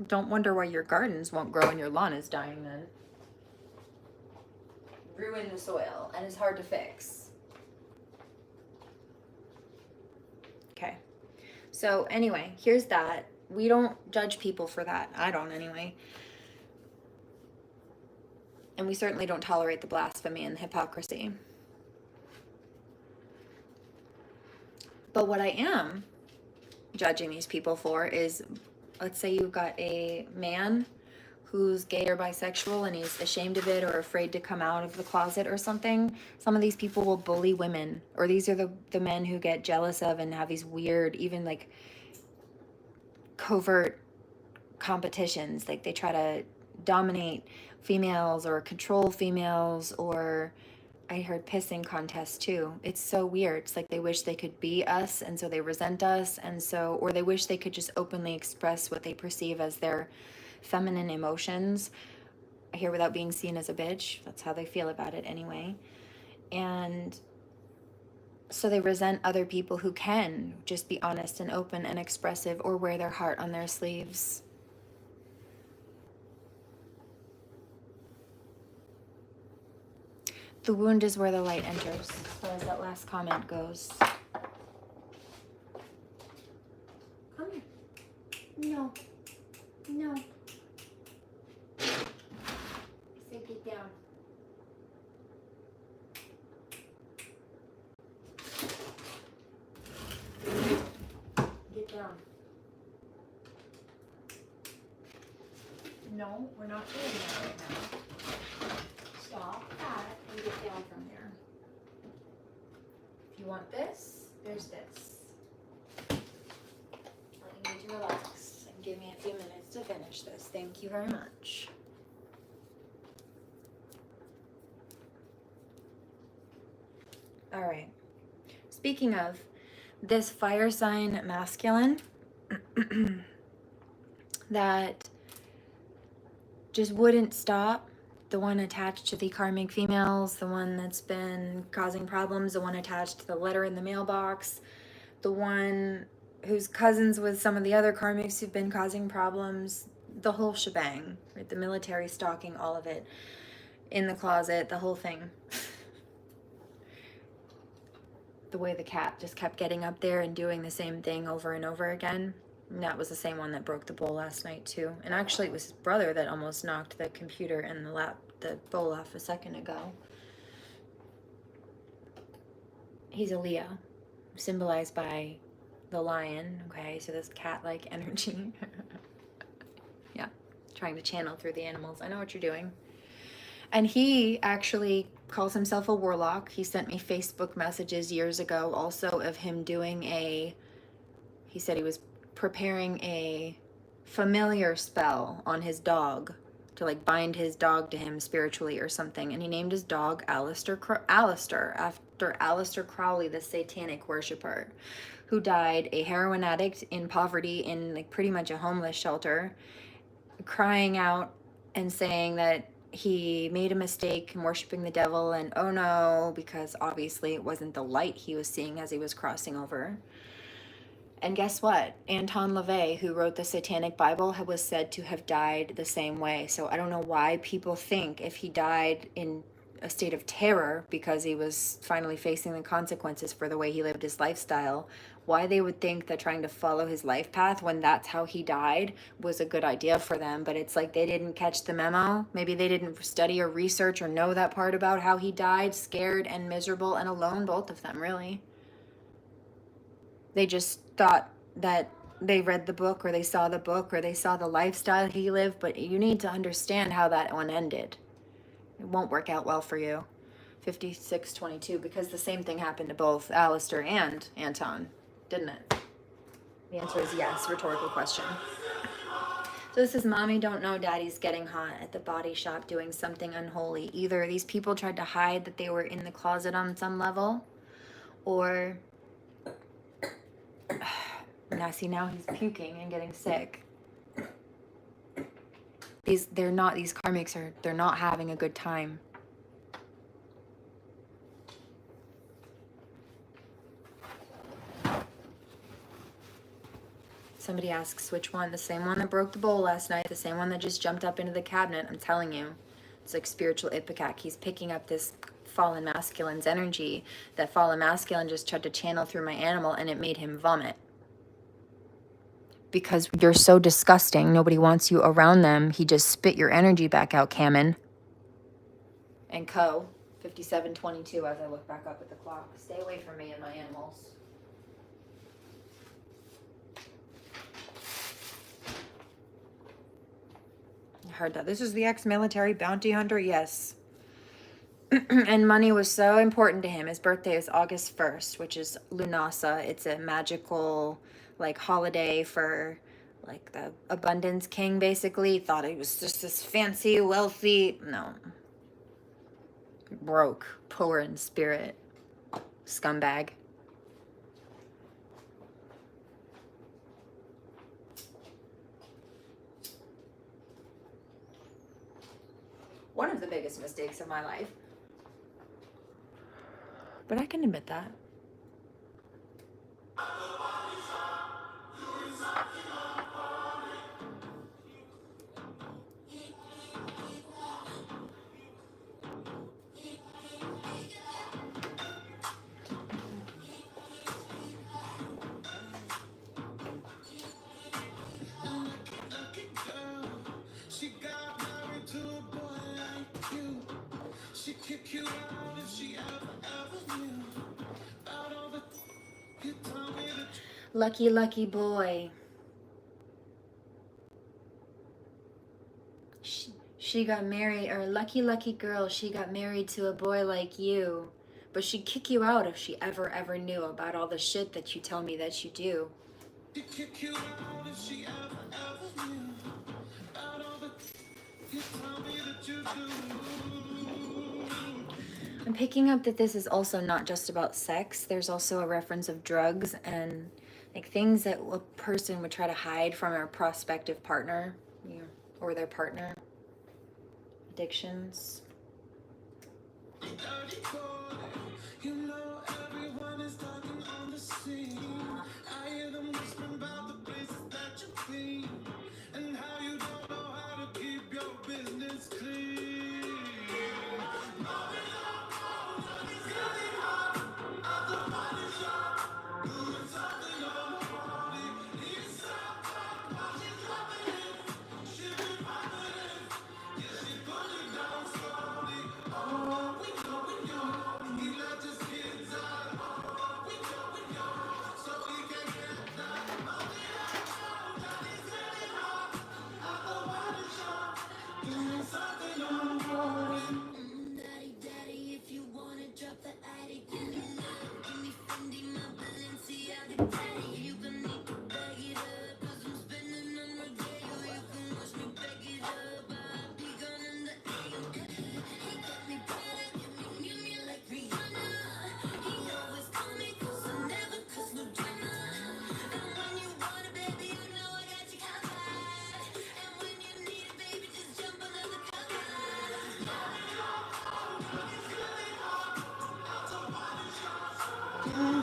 don't wonder why your gardens won't grow and your lawn is dying then. Ruin the soil, and it's hard to fix. Okay, so anyway, here's that. We don't judge people for that. I don't anyway. And we certainly don't tolerate the blasphemy and the hypocrisy. But what I am judging these people for is, let's say you've got a man who's gay or bisexual and he's ashamed of it or afraid to come out of the closet or something. Some of these people will bully women, or these are the men who get jealous of and have these weird, even like covert competitions. Like they try to dominate females or control females, or I heard pissing contests too. It's so weird. It's like they wish they could be us, and so they resent us, and so, or they wish they could just openly express what they perceive as their feminine emotions here without being seen as a bitch. That's how they feel about it anyway. And so they resent other people who can just be honest and open and expressive or wear their heart on their sleeves. The wound is where the light enters, as far as that last comment goes. Come here. No. No. I said get down. Get down. No, we're not doing that right now. Stop that and get down from there. If you want this, there's this. I need you to relax and give me a few minutes to finish this. Thank you very much. All right. Speaking of this fire sign masculine that just wouldn't stop, the one attached to the karmic females, the one that's been causing problems, the one attached to the letter in the mailbox, the one who's cousins with some of the other karmics who've been causing problems, the whole shebang, right? The military stalking, all of it, in the closet, the whole thing. The way the cat just kept getting up there and doing the same thing over and over again. And that was the same one that broke the bowl last night too. And actually it was his brother that almost knocked the computer and the bowl off a second ago. He's a Leo, symbolized by the lion. Okay, so this cat-like energy. Yeah, trying to channel through the animals. I know what you're doing. And he actually calls himself a warlock. He sent me Facebook messages years ago also of him doing he said he was preparing a familiar spell on his dog to like bind his dog to him spiritually or something. And he named his dog Alistair after Aleister Crowley, the satanic worshiper who died a heroin addict in poverty in like pretty much a homeless shelter, crying out and saying that he made a mistake in worshiping the devil, and oh no, because obviously it wasn't the light he was seeing as he was crossing over. And guess what? Anton LaVey, who wrote the Satanic Bible, was said to have died the same way. So I don't know why people think if he died in a state of terror because he was finally facing the consequences for the way he lived his lifestyle, why they would think that trying to follow his life path when that's how he died was a good idea for them. But it's like they didn't catch the memo. Maybe they didn't study or research or know that part about how he died, scared and miserable and alone, both of them really. They just thought that they read the book, or they saw the book, or they saw the lifestyle he lived, but you need to understand how that one ended. It won't work out well for you. 5622, because the same thing happened to both Alistair and Anton, didn't it? The answer is yes. Rhetorical question. So this is, mommy don't know daddy's getting hot at the body shop doing something unholy. Either these people tried to hide that they were in the closet on some level, or now see, now he's puking and getting sick. These karmics they're not having a good time. Somebody asks which one. The same one that broke the bowl last night, the same one that just jumped up into the cabinet. I'm telling you, it's like spiritual Ipecac. He's picking up this fallen masculine's energy. That fallen masculine just tried to channel through my animal, and it made him vomit. Because you're so disgusting, nobody wants you around them. He just spit your energy back out, Kamen. And Co. 5722 as I look back up at the clock. Stay away from me and my animals. I heard that. This is the ex-military bounty hunter? Yes. And money was so important to him. His birthday is August 1st, which is Lunasa. It's a magical, like, holiday for, like, the abundance king, basically. He thought he was just this fancy, wealthy. No. Broke. Poor in spirit. Scumbag. One of the biggest mistakes of my life. But I can admit that. Lucky, lucky boy. She got married, or lucky, lucky girl, she got married to a boy like you. But she'd kick you out if she ever knew about all the shit that you tell me that you do. She'd kick you out if she ever knew about all the you tell me that you do. I'm picking up that this is also not just about sex. There's also a reference of drugs and like things that a person would try to hide from a prospective partner, or their partner. Addictions. You know everyone is talking on the scene. I hear them whispering about the places that you've been and how you don't know how to keep your business clean.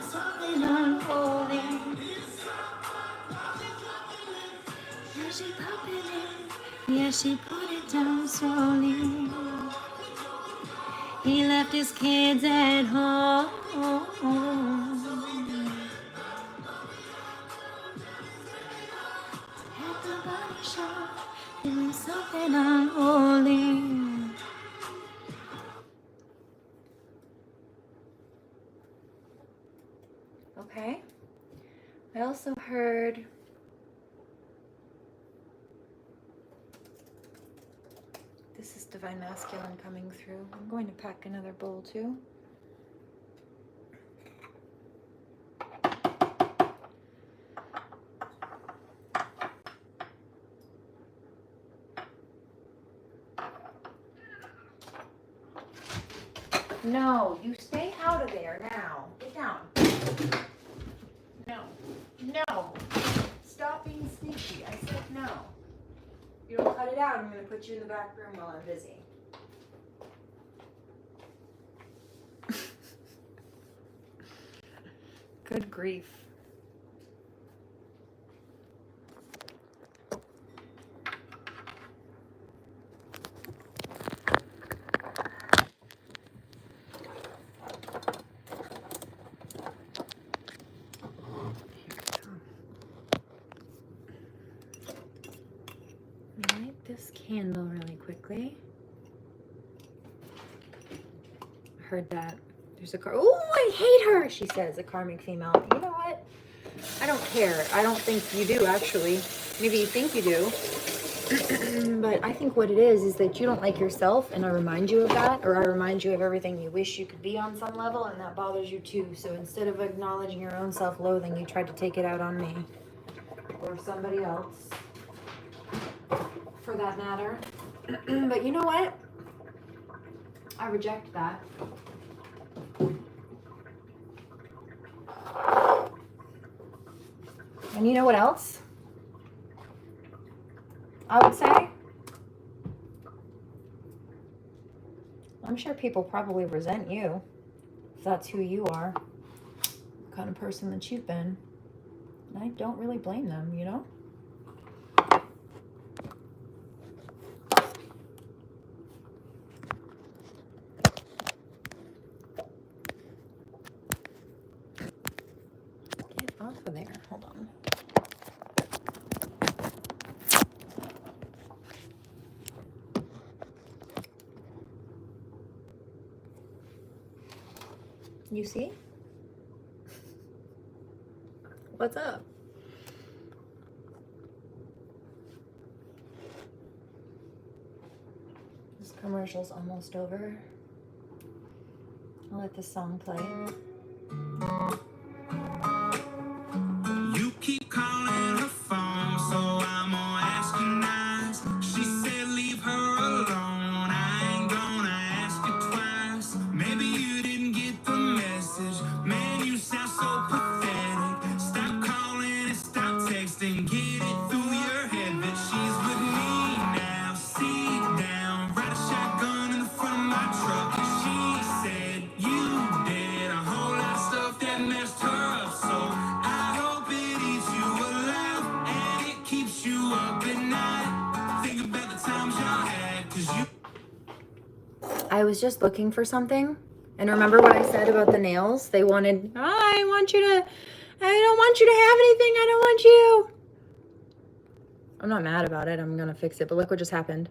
Something unfolding. Yeah, she popping it. Yeah, she put it down slowly. He left his kids at home. At the body shop, doing something unholy. Okay. I also heard this is Divine Masculine coming through. I'm going to pack another bowl too. No, you stay out of there now. Get down. No. No. Stop being sneaky. I said no. You don't cut it out, I'm going to put you in the back room while I'm busy. Good grief. Light this candle really quickly. I heard that. There's a car. Oh, I hate her, she says, a karmic female. You know what? I don't care. I don't think you do, actually. Maybe you think you do. But I think what it is that you don't like yourself, and I remind you of that, or I remind you of everything you wish you could be on some level, and that bothers you too. So instead of acknowledging your own self-loathing, you tried to take it out on me. Or somebody else. For that matter. But you know what? I reject that. And you know what else I would say? I'm sure people probably resent you if that's who you are, the kind of person that you've been. And I don't really blame them, you know? Get off of there. Hold on. You see? What's up? This commercial's almost over. I'll let this song play. You keep calling her phone, so I'm gonna ask you nice. She said leave her alone. I ain't gonna ask you twice. Maybe you didn't get the message. Man, you sound so pathetic. Stop calling and stop texting. Get it through your head that she's with me now. Sit down, ride a shotgun in the front of my truck. And she said you did a whole lot of stuff that messed her up. So I hope it eats you alive and it keeps you up at night. Think about the times y'all had, 'cause you I was just looking for something. And remember what I said about the nails? They wanted, I don't want you to have anything. I don't want you. I'm not mad about it. I'm going to fix it. But look what just happened.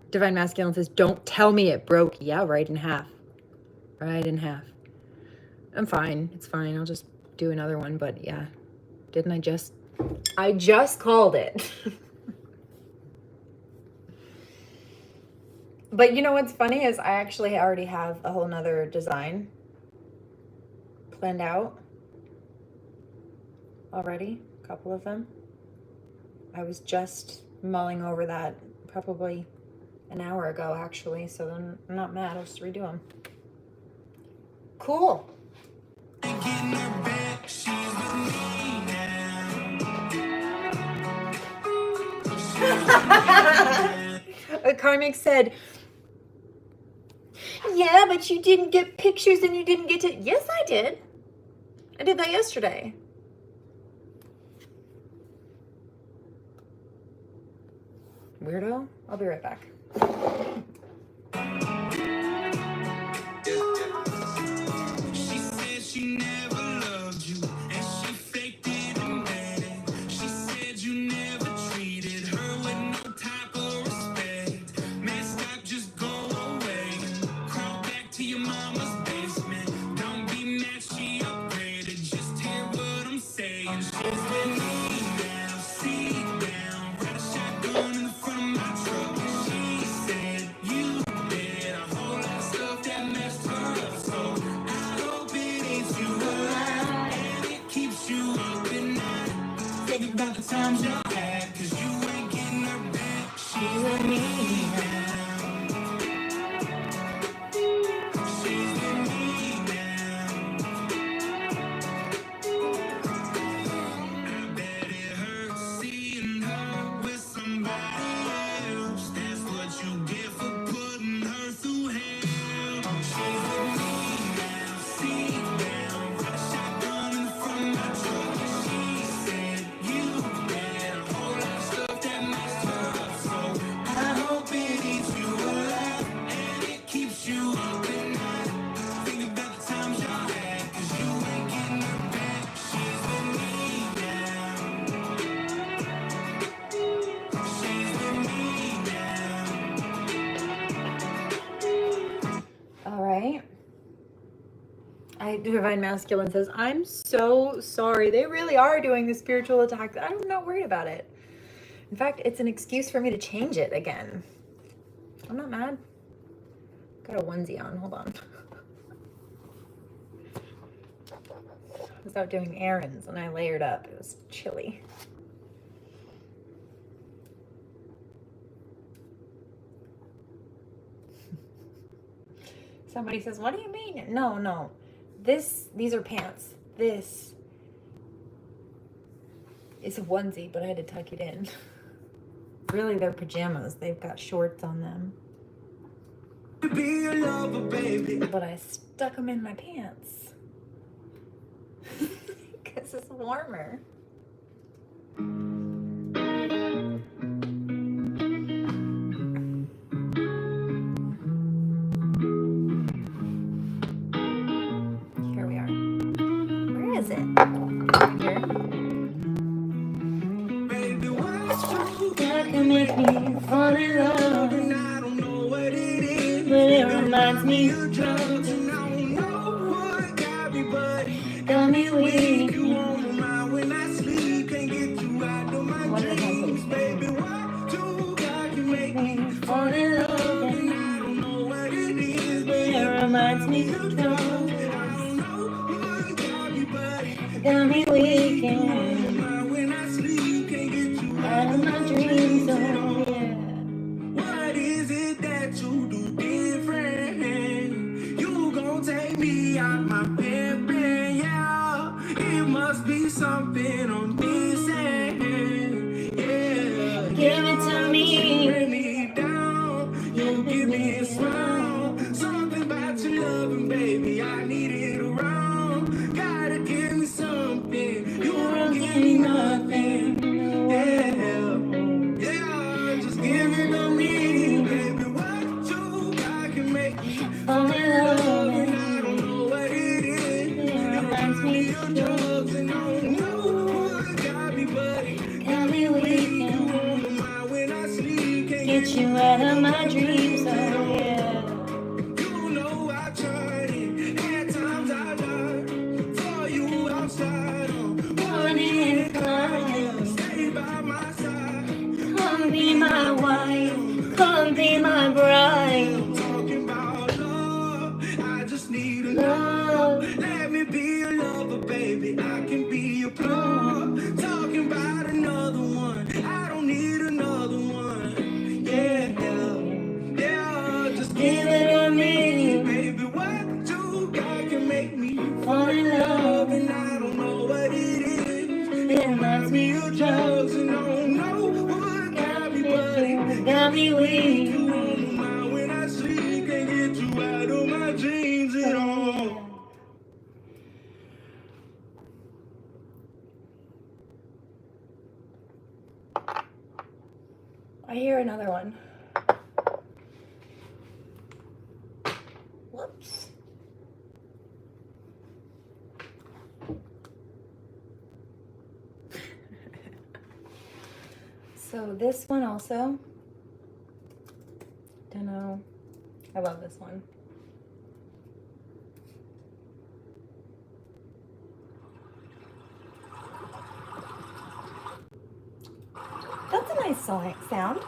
Divine Masculine says, don't tell me it broke. Yeah, right in half. Right in half. I'm fine. It's fine. I'll just do another one. But yeah, didn't I just called it. But you know what's funny is I actually already have a whole nother design planned out already, a couple of them. I was just mulling over that probably an hour ago, actually, so I'm not mad. I'll just redo them. Cool. ain't getting her back. She's with me now. Karmic said, yeah, but you didn't get pictures and you didn't get to... Yes, I did. I did that yesterday. Weirdo. I'll be right back. She said she never loved you, and she faked it and made it. She said you never treated her with no type of respect. Man, stop, just go away. Crawl back to your mama's basement. Don't be mad, she upgraded. Just hear Divine Masculine says, I'm so sorry. They really are doing the spiritual attack. I'm not worried about it. In fact, it's an excuse for me to change it again. I'm not mad. Got a onesie on. Hold on. I was out doing errands and I layered up. It was chilly. Somebody says, what do you mean? No. These are pants. This is a onesie, but I had to tuck it in. Really, they're pajamas. They've got shorts on them. Be a lover, baby. But I stuck them in my pants. Because it's warmer. Here we are. Where is it? Here. Baby, what's true? That can make me fall in love. And I don't know what it is. But it reminds me of Drugs and I don't know what got me, but got me weak. you on my mind when I sleep. Can't get you out of my What is dreams, that? baby. What you got can make me Fall in love. and I don't know what it is, but It reminds me of drugs. I don't know what got me, but Got me weak. And when I sleep, can't get you out of my dreams. Oh, yeah. What is it that you do different? You gon' take me out my bed, yeah. It must be something I'm missing, yeah. Give it to me. Bring me down, you give me a smile. Something about your loving, baby, I need it around. Gotta give me something, you don't give me nothing, yeah. Yeah, just give it to me, baby. What you got can make me Fall in love. and I don't know what it is. It reminds me of Drugs and I don't know what got me, but got me weak. And on my mind when I sleep, can't get you out of my dreams. Oh, yeah. you know I tried it. At times I died for you outside. Wanting and crying. Stay by my side. Come be my wife. Come be my bride. Talking about love, I just need a Love. Let me be a lover, baby. I can be your plug. Talking about another one. I don't need another one. Yeah, just Give it to me. baby. What you got can make me Fall in love. and I don't know what it is. It reminds me of drugs. Drugs and I don't know what got me, but Got me weak. you on my mind when I sleep. Can't get you out of my dreams at all. I hear another one. Whoops. So this one also. Dunno. I love this one. That's a nice sound.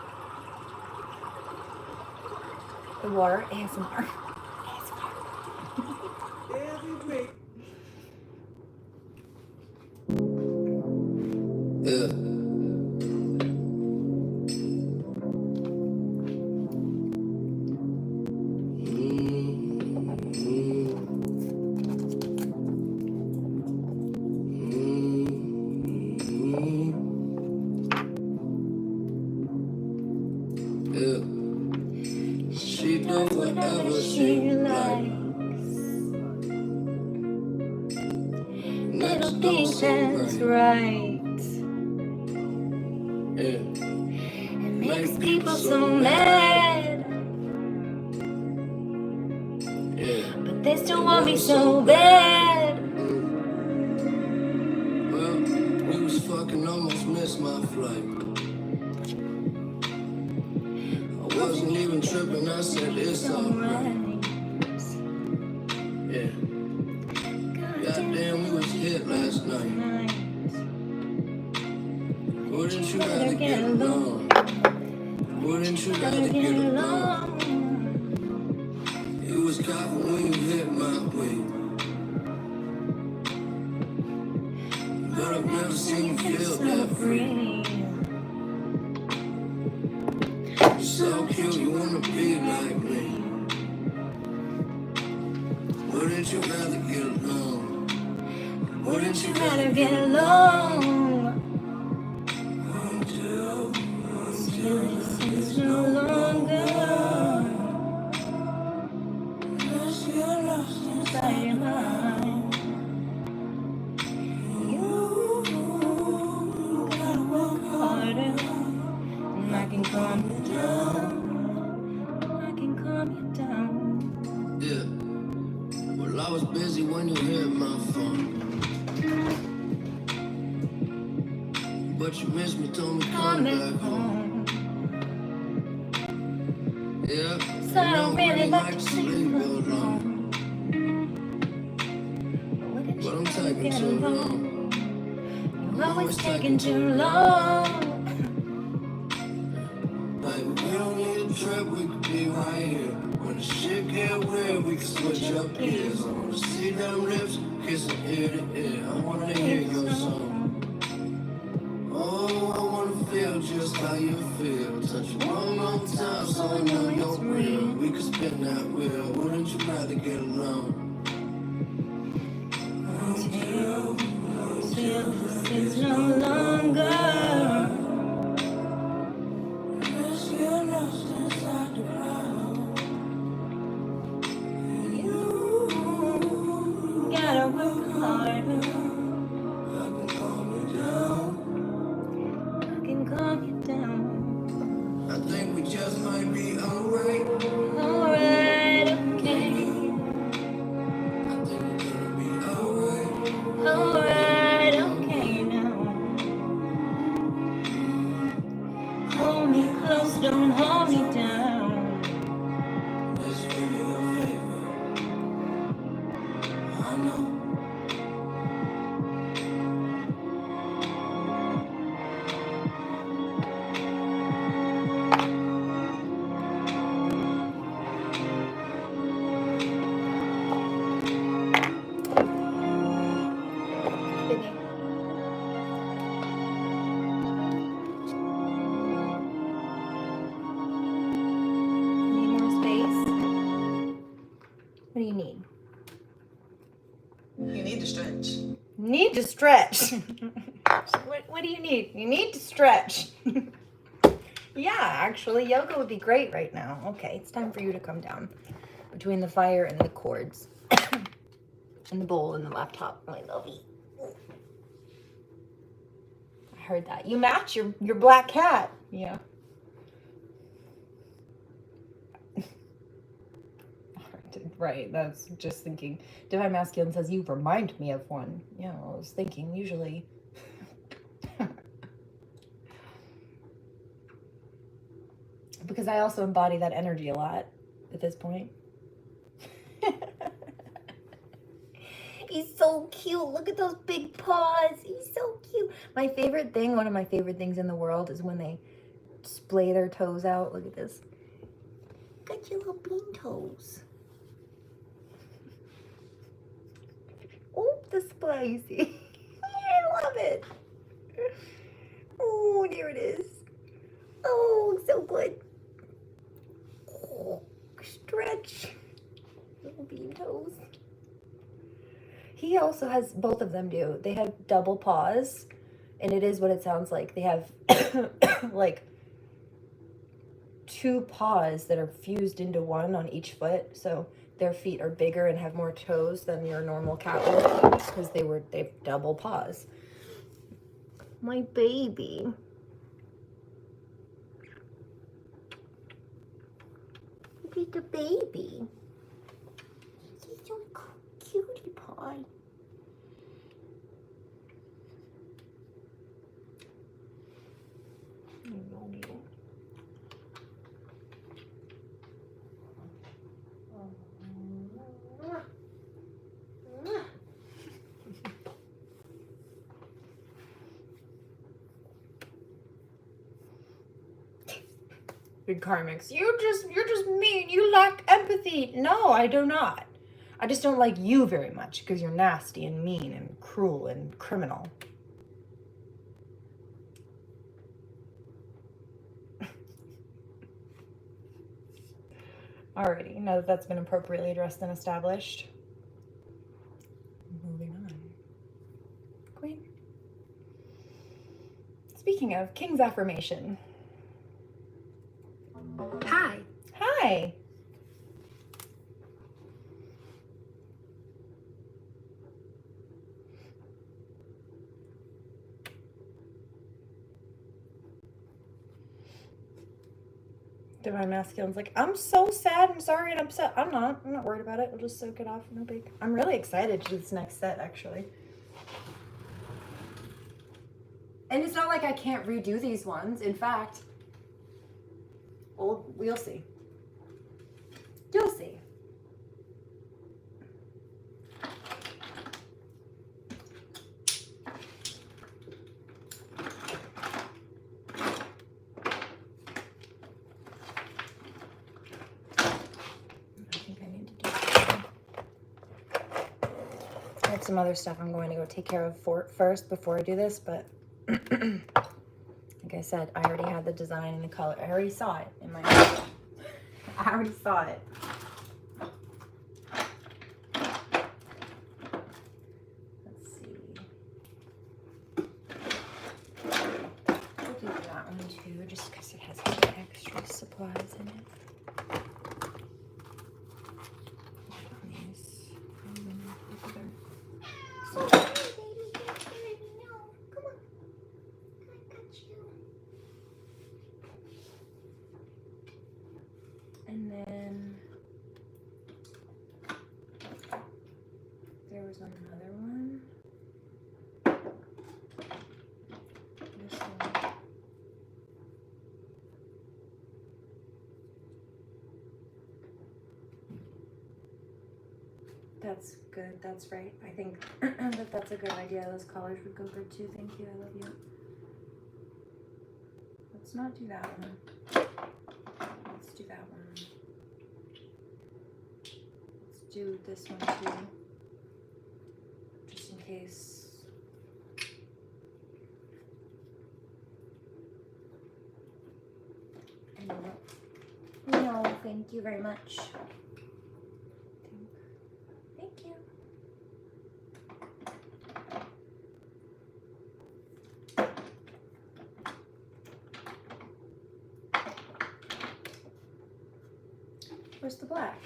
The water ASMR. Yeah. She do whatever she likes. Never think that's right. Yeah. It makes people so mad, Yeah. but they still want me so bad. Well, we was fucking, almost missed my flight. I wasn't even tripping, I said it's alright. Yeah. alone. It was coffee when you hit my way. But I've never seen you feel that free. You're so cute, you wanna be like me. Wouldn't you rather get along? Wouldn't you rather get along? Until it's no longer. Unless you're lost inside your mind. You gotta work harder. And I can calm you down. I can calm you down. Yeah. Well, I was busy when you hit my phone. But you missed me, told me come back home. Yeah. So I don't really like to sleep alone. But I'm taking too long. You're always taking too long. Baby, we don't need a trip, we could be right here. When the shit get weird, we can switch up gears. I wanna see them lips, kissing ear to ear. I wanna hear your song. Oh, I wanna feel just how you feel. Touch you one more time so I know you're real. We could spin that wheel, wouldn't you rather get alone? Until this is no longer. Unless you're lost inside the crowd. You gotta work harder. I can calm you down. I can calm you down. I think we just might be alright. Alright, okay. I think we're gonna be alright. Alright, okay now. Hold me close, don't hold me down. Let's give you a favor. I know. Need more space? What do you need? You need to stretch. Need to stretch. What do you need? You need to stretch. Yeah, actually, yoga would be great right now. Okay, it's time for you to come down between the fire and the cords and the bowl and the laptop. I love you. I heard that. You match your black cat. Yeah. Right, that's just thinking. Divine Masculine says, you remind me of one. Yeah, I was thinking, usually. Because I also embody that energy a lot at this point. He's so cute. Look at those big paws. He's so cute. My favorite thing, one of my favorite things in the world is when they splay their toes out. Look at this. Look at your little bean toes. Oh, the splay. See? I love it. Oh, there it is. Oh, so good. Oh, stretch. Little bean toes. He also has, both of them do. They have double paws, and it is what it sounds like. They have like 2 paws that are fused into one on each foot. So their feet are bigger and have more toes than your normal cat would, because they've double paws. My baby. Look at the baby. He's so cutie pie. Big karmics, you're just mean. You lack empathy. No, I do not. I just don't like you very much because you're nasty and mean and cruel and criminal. Alrighty, now that that's been appropriately addressed and established. Moving on. Queen. Speaking of, King's affirmation. Hi. Hi. Divine Masculine's like, I'm so sad and sorry and upset. I'm not worried about it. We'll just soak it off. No big. I'm really excited to do this next set, actually. And it's not like I can't redo these ones. In fact, we'll see. You'll see. I have some other stuff I'm going to go take care of first before I do this, but like I said, I already had the design and the color. I already saw it in my head. I already saw it. Let's see. We'll do that one too, just because it has extra supplies in it. And then there was another one. This one. That's good. That's right. I think that's a good idea. Those colors would go good too. Thank you. I love you. Let's not do that one. Let's do that one. Let's do this one too. Just in case. No, thank you very much. Thank you. Where's the black?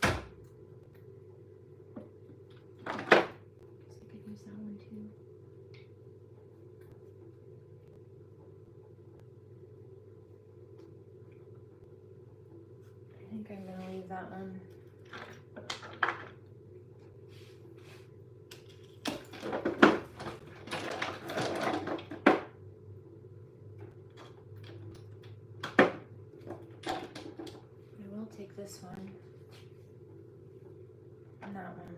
So I could use that one too. I think I'm gonna leave that one. Take this one and that one.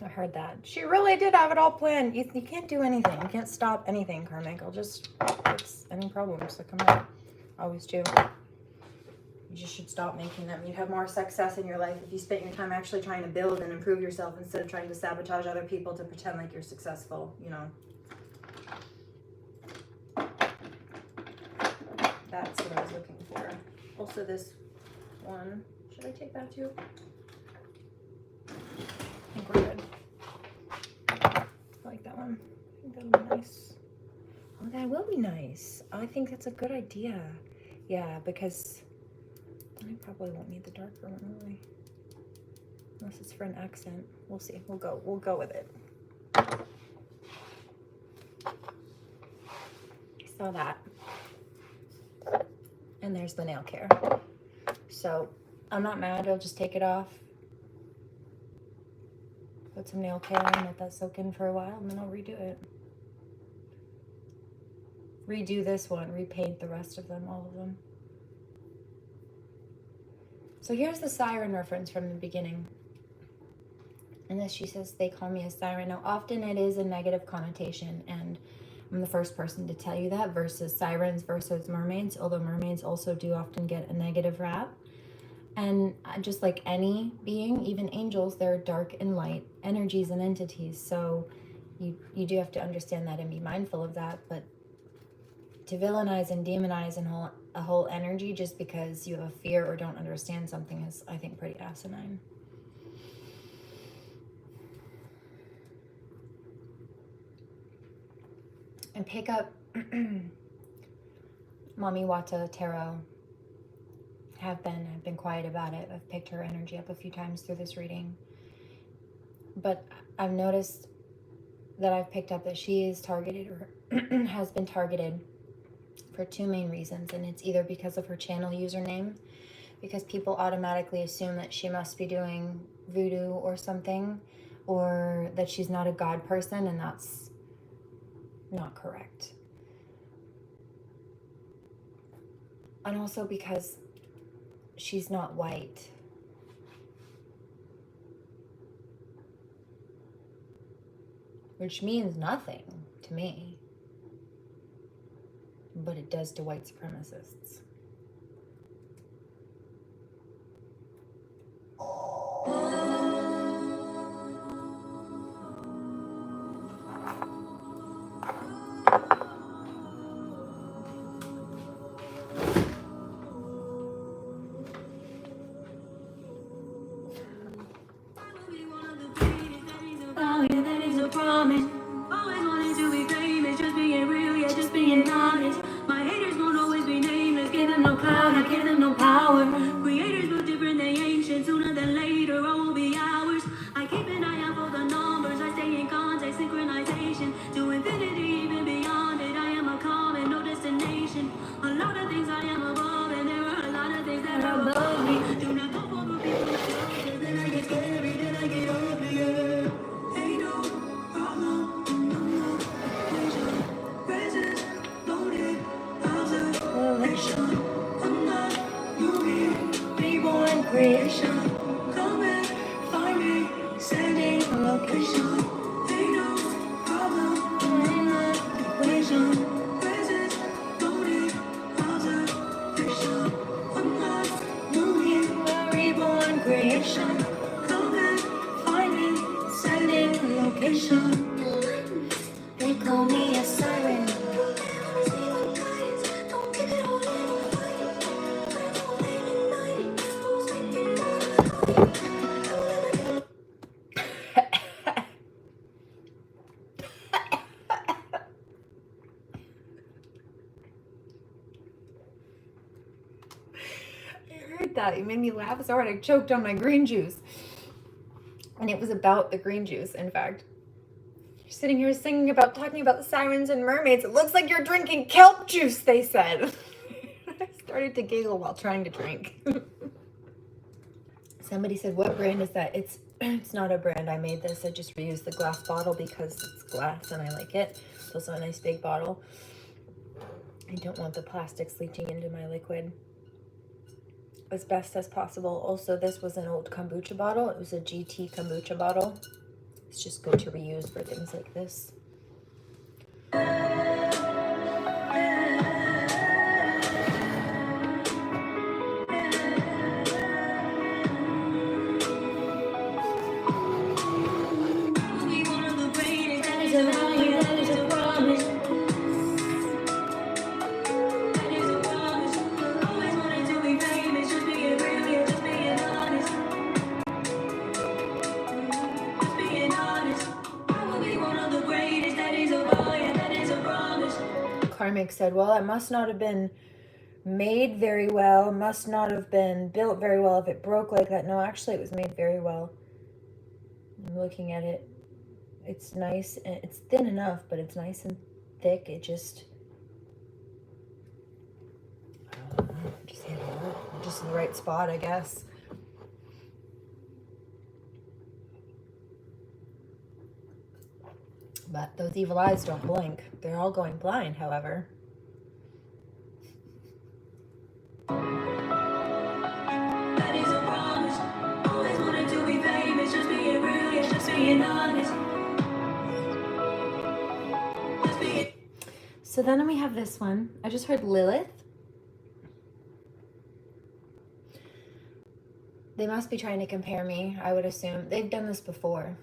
I heard that. She really did have it all planned. You can't do anything. You can't stop anything, Karmic. I'll just fix any problems that come up. Always do. You just should stop making them. You'd have more success in your life if you spent your time actually trying to build and improve yourself instead of trying to sabotage other people to pretend like you're successful, you know. That's what I was looking for. Also this one. Should I take that too? I think we're good. I like that one. I think that'll be nice. Oh, that will be nice. I think that's a good idea. Yeah, because I probably won't need the darker one, really. Unless it's for an accent. We'll see. We'll go with it. Saw that. And there's the nail care. So I'm not mad. I'll just take it off. Put some nail care in, let that soak in for a while, and then I'll redo it. Redo this one, repaint the rest of them, all of them. So here's the Siren reference from the beginning. And as she says, they call me a siren. Now, often it is a negative connotation, and I'm the first person to tell you that, versus sirens versus mermaids, although mermaids also do often get a negative rap. And just like any being, even angels, they're dark and light energies and entities. So you do have to understand that and be mindful of that. But to villainize and demonize a whole energy just because you have a fear or don't understand something is, I think, pretty asinine. And pick up Mommy Wata Tarot. I've been quiet about it. I've picked her energy up a few times through this reading. But I've noticed that I've picked up that she is targeted or has been targeted for two main reasons. And it's either because of her channel username, because people automatically assume that she must be doing voodoo or something, or that she's not a god person, and that's not correct. And also because she's not white. Which means nothing to me. But it does to white supremacists. Oh, yeah, that is a promise. Always wanting to be famous, just being real, yeah, just being honest. My haters won't always be nameless, give them no clout, I give them no power. Creators look different, they ancient, sooner than later, all will be ours. I keep an eye out for the numbers, I stay in contact, synchronization, to infinity, even beyond it. I am a common, no destination. A lot of things I am above, and there are a lot of things that are above me. Do not go for the people that love me, then I get scary, then I get uglier. Ain't no problem, no equation. Presence, loaded, observation. I'm not moving, reborn creation. Come and find me, sending a location. Ain't no problem, in the equation. Presence, loaded, observation. I'm not moving, reborn creation. Come and find me, sending a location. They call me a siren. I heard that. It made me laugh so hard I choked on my green juice. And it was about the green juice, in fact. You're sitting here talking about sirens and mermaids. It looks like you're drinking kelp juice, they said. I started to giggle while trying to drink. Somebody said, what brand is that? It's not a brand. I made this. I just reused the glass bottle because it's glass and I like it. It's also a nice big bottle. I don't want the plastics leaching into my liquid as best as possible. Also, this was an old kombucha bottle. It was a GT kombucha bottle. It's just good to reuse for things like this. Karmic said, well, it must not have been made very well, must not have been built very well if it broke like that. No, actually, it was made very well. I'm looking at it. It's nice, and it's thin enough, but it's nice and thick. It just, I don't know, just hit it just in the right spot, I guess. But those evil eyes don't blink. They're all going blind, however. That is a promise. Always wanted to be famous, just being real, yeah, just So then we have this one. I just heard Lilith. They must be trying to compare me, I would assume. They've done this before.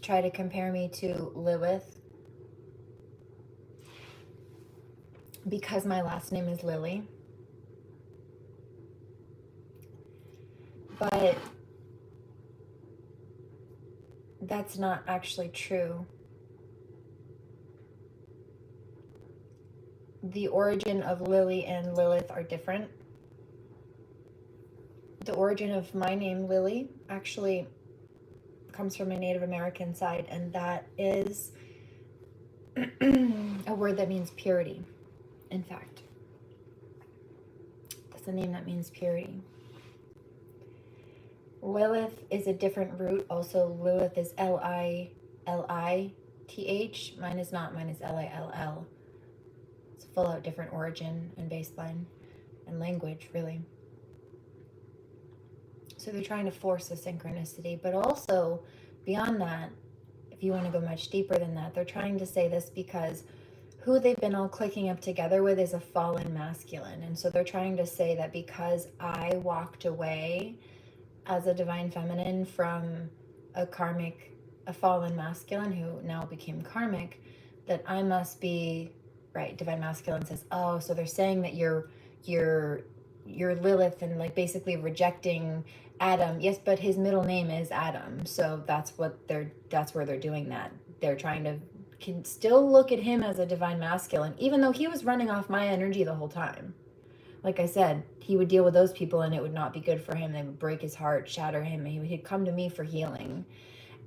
Try to compare me to Lilith. Because my last name is Lily. But that's not actually true. The origin of Lily and Lilith are different. The origin of my name, Lily, actually comes from my Native American side, and that is a word that means purity, in fact. That's a name that means purity. Lilith is a different root. Also, Lilith is Lilith. Mine is not. Mine is Lill. It's a full-out different origin and baseline and language, really. So they're trying to force a synchronicity, but also beyond that, if you want to go much deeper than that, they're trying to say this because who they've been all clicking up together with is a fallen masculine. And so they're trying to say that because I walked away as a divine feminine from a fallen masculine who now became karmic, that I must be, right, divine masculine says, oh, so they're saying that you're Lilith and like basically rejecting Adam. Yes, but his middle name is Adam. So that's where they're doing that. They're trying to can still look at him as a divine masculine, even though he was running off my energy the whole time. Like I said, he would deal with those people and it would not be good for him. They would break his heart, shatter him. He'd come to me for healing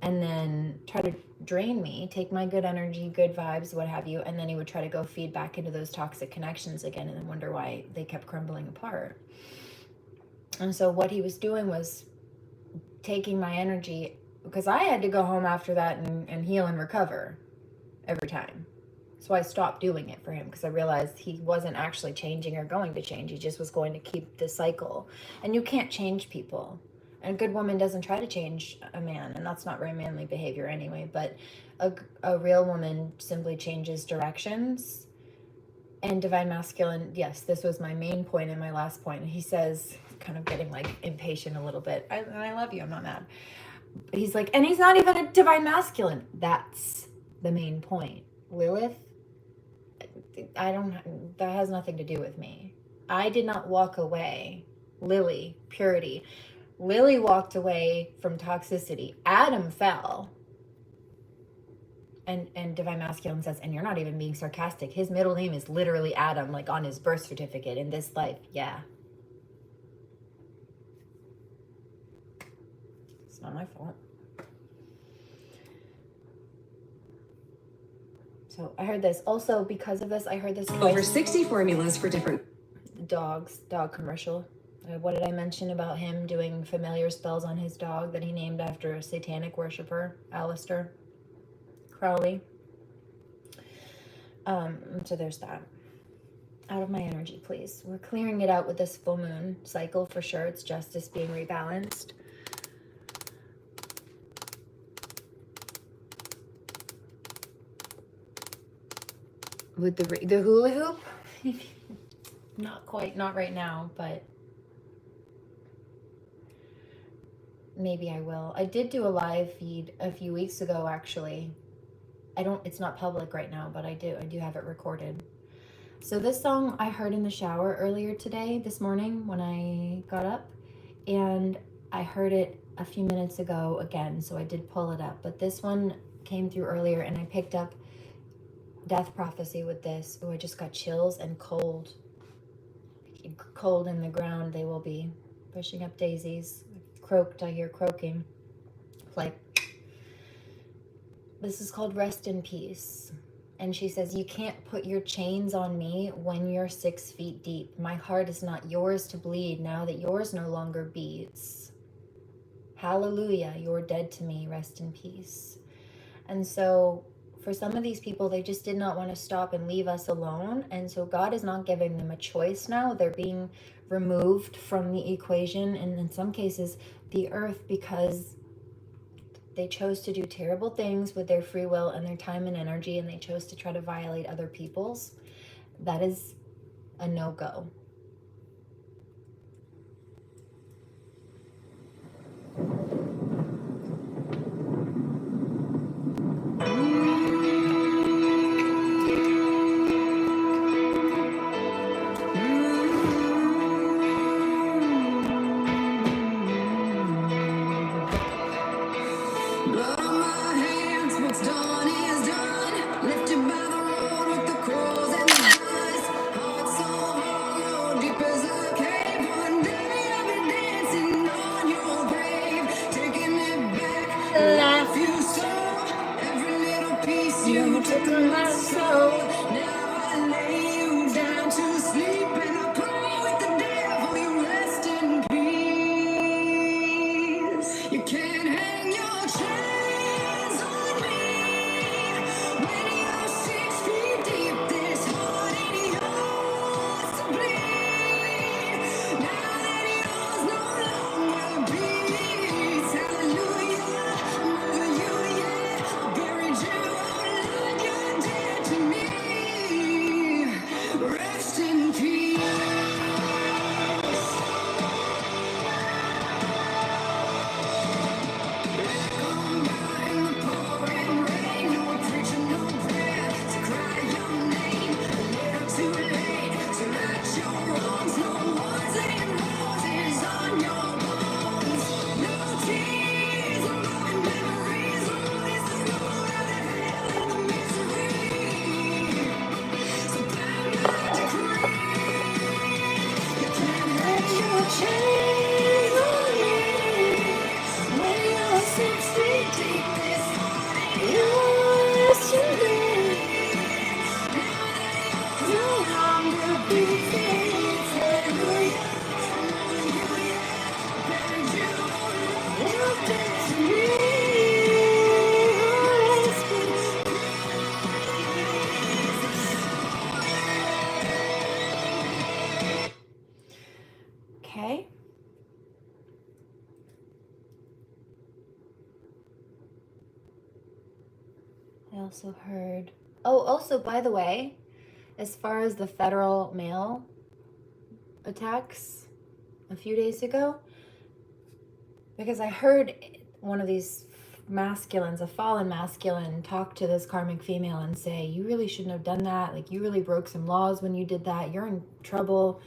and then try to drain me, take my good energy, good vibes, what have you. And then he would try to go feed back into those toxic connections again and then wonder why they kept crumbling apart. And so what he was doing was taking my energy, because I had to go home after that and heal and recover every time. So I stopped doing it for him because I realized he wasn't actually changing or going to change. He just was going to keep the cycle. And you can't change people. And a good woman doesn't try to change a man. And that's not very manly behavior anyway. But a real woman simply changes directions. And divine masculine, yes, this was my main point and my last point. And he says, kind of getting like impatient a little bit. I love you, I'm not mad. But he's like, and he's not even a divine masculine. That's the main point. Lilith, that has nothing to do with me. I did not walk away. Lily, purity. Lily walked away from toxicity. Adam fell. And divine masculine says, and you're not even being sarcastic. His middle name is literally Adam, like on his birth certificate in this life. Yeah. It's not my fault. So I heard this. Also, because of this, I heard this. Over 60 formulas for different dog commercial. What did I mention about him doing familiar spells on his dog that he named after a satanic worshiper, Aleister Crowley? So there's that. Out of my energy, please. We're clearing it out with this full moon cycle for sure. It's justice being rebalanced. With the hula hoop? Not quite, not right now, but maybe I will. I did do a live feed a few weeks ago, actually. It's not public right now, but I do have it recorded. So this song I heard in the shower earlier today, this morning when I got up, and I heard it a few minutes ago again, so I did pull it up. But this one came through earlier, and I picked up Death Prophecy with this. Oh, I just got chills and cold. Cold in the ground, they will be pushing up daisies. Croaked, I hear croaking. Like, this is called Rest in Peace. And she says, you can't put your chains on me when you're 6 feet deep. My heart is not yours to bleed now that yours no longer beats. Hallelujah, you're dead to me. Rest in peace. And so for some of these people, they just did not want to stop and leave us alone. And so God is not giving them a choice now. They're being removed from the equation. And in some cases, the earth, because they chose to do terrible things with their free will and their time and energy, and they chose to try to violate other people's, that is a no-go. Blood on my hands, what's done is done. Lifted by the road with the crows and the dice. Heart so hollow, deep as a cave. One day I'll be dancing on your grave, taking it back. The life you stole, every little piece you took from my soul. Now I lay you down to sleep, and I pray with the devil you rest in peace. You can't hang your chains on me when you're 6 feet deep. This heart ain't yours to bleed. Now that yours no longer beats. Hallelujah, I'm over you, yeah. I buried you, oh Lord, you're dead to me. Rest in peace. Come by in the pouring rain, no preaching, no prayer to cry your name. A little too late to right your wrongs. No one's laying roses on your bones. No tears, no broken memories. Only the road out of hell and the misery. So by my decree, you can't hang your chains on me. When you're 6 feet deep, this heart ain't yours to leave. No longer beats. Hallelujah, hallelujah. Buried you, you're dead to me. Rest in peace. Okay. I also heard. Oh, also, by the way, as far as the federal mail attacks a few days ago, because I heard one of these masculines, a fallen masculine, talk to this karmic female and say, you really shouldn't have done that. Like, you really broke some laws when you did that. You're in trouble.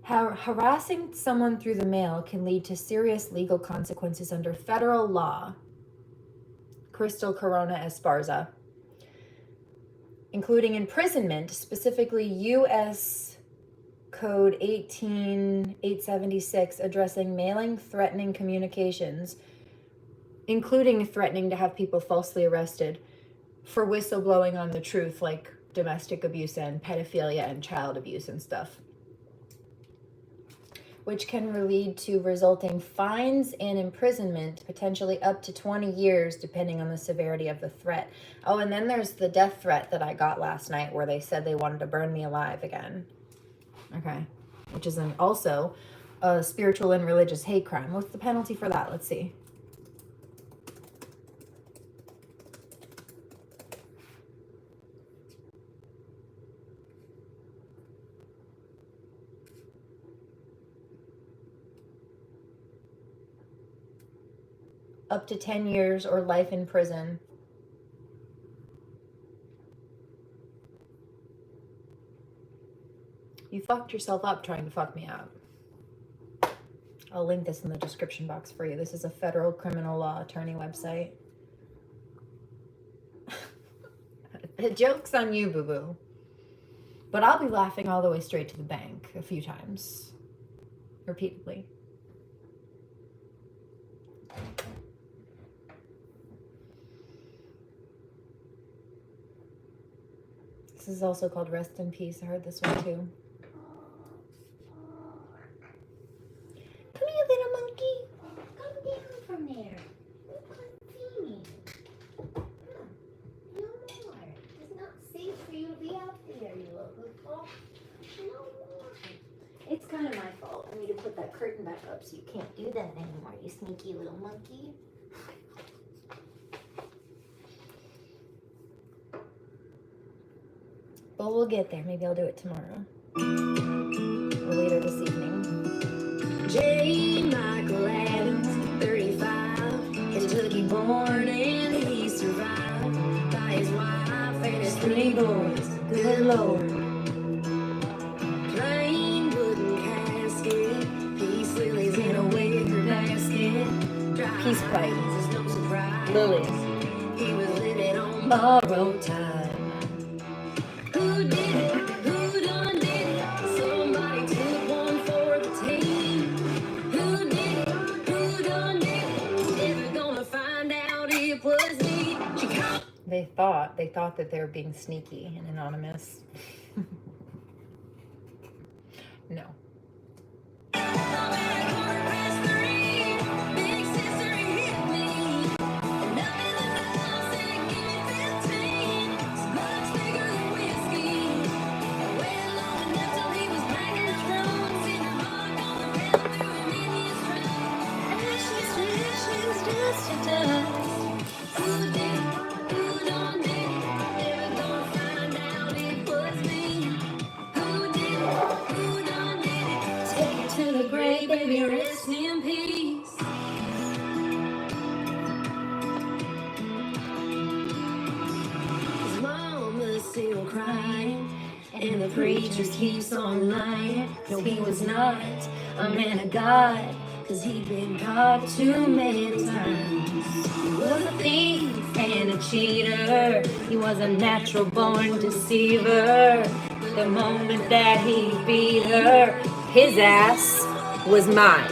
Harassing someone through the mail can lead to serious legal consequences under federal law. Crystal Corona Esparza, including imprisonment, specifically U.S. Code 18876, addressing mailing threatening communications, including threatening to have people falsely arrested for whistleblowing on the truth, like domestic abuse and pedophilia and child abuse and stuff, which can lead to resulting fines and imprisonment, potentially up to 20 years, depending on the severity of the threat. Oh, and then there's the death threat that I got last night where they said they wanted to burn me alive again. Okay. Which is also a spiritual and religious hate crime. What's the penalty for that? Let's see. Up to 10 years or life in prison. You fucked yourself up trying to fuck me up. I'll link this in the description box for you. This is a federal criminal law attorney website. The joke's on you, boo-boo. But I'll be laughing all the way straight to the bank a few times. Repeatedly. This is also called Rest in Peace. I heard this one too. Come here, little monkey. Come down from there. You can't see me. Come. No more. It's not safe for you to be out there, you little goofball. No more. It's kind of my fault. I need to put that curtain back up so you can't do that anymore, you sneaky little monkey. But we'll get there. Maybe I'll do it tomorrow. Or later this evening. J. Michael Adams, 35, Kentucky born, and he survived by his wife and his 3 boys. Good Lord. Plain wooden casket, peace lilies in a wicker basket. Peace pipe. Lilies. He was living on borrowed time. Who did it? Who done did it? Somebody took one for the team. Who did it? Who done did it? Never gonna find out it was me. They thought that they were being sneaky and anonymous. No. Baby, rest in peace. His mama's still crying, and the preacher keeps on lying. No, he was not a man of God, 'cause he'd been caught too many times. He was a thief and a cheater. He was a natural born deceiver. The moment that he beat her, his ass was mine.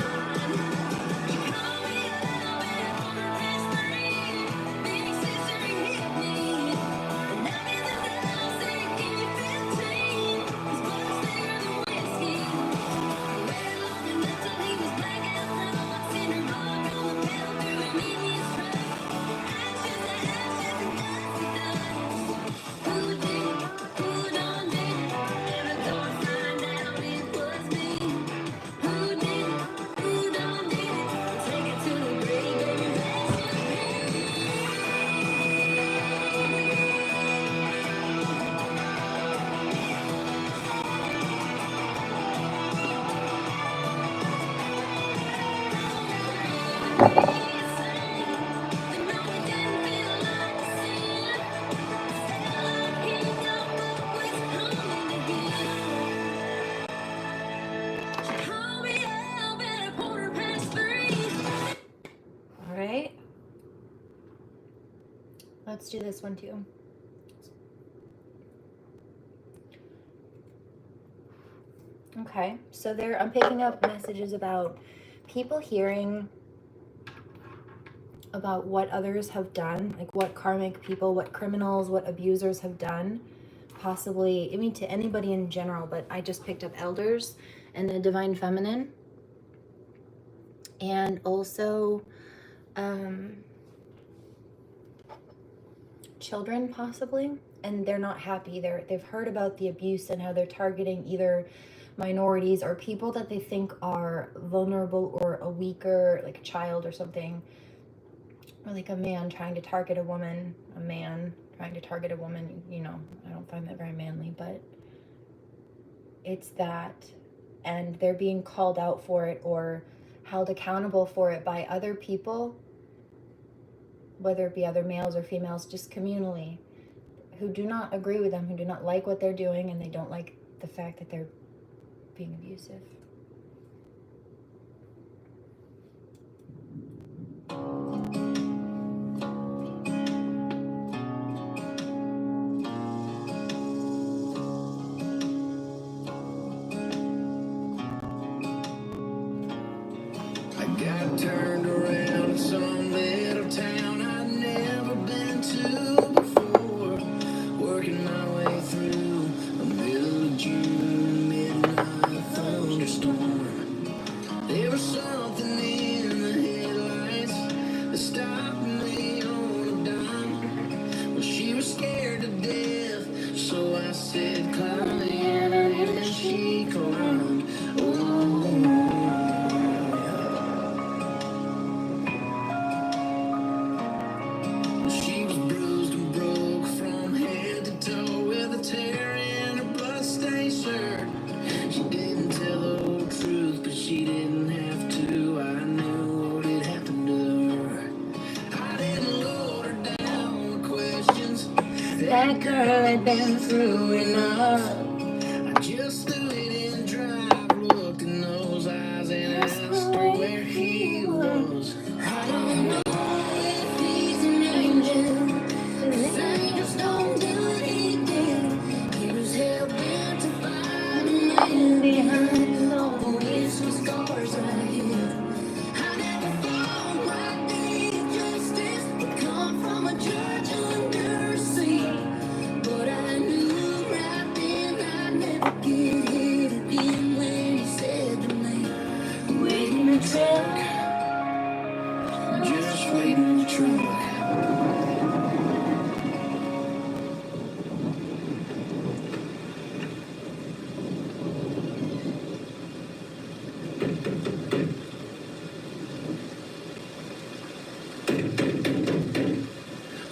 Let's do this one too. Okay, so I'm picking up messages about people hearing about what others have done, like what karmic people, what criminals, what abusers have done, possibly, I mean, to anybody in general, but I just picked up elders and the divine feminine, and also children possibly, and they're not happy. They've heard about the abuse and how they're targeting either minorities or people that they think are vulnerable or a weaker, like a child or something, or like a man trying to target a woman, you know, I don't find that very manly, but it's that, and they're being called out for it or held accountable for it by other people, whether it be other males or females, just communally, who do not agree with them, who do not like what they're doing, and they don't like the fact that they're being abusive. I got turned around in some little town I'd never been to before, working my way through a middle of June midnight thunderstorm. That girl had been through enough. I just stood and drive, looked in those eyes and asked her where he was. I don't know if he's an angel, 'cause angels don't do what he did. He was hell-bent to find a man behind all the whiskey scars I hid. I never thought my day of justice would come from a judge under sea. But I knew right then I'd never get hit again when he said to me, wait in the truck, just wait in the truck.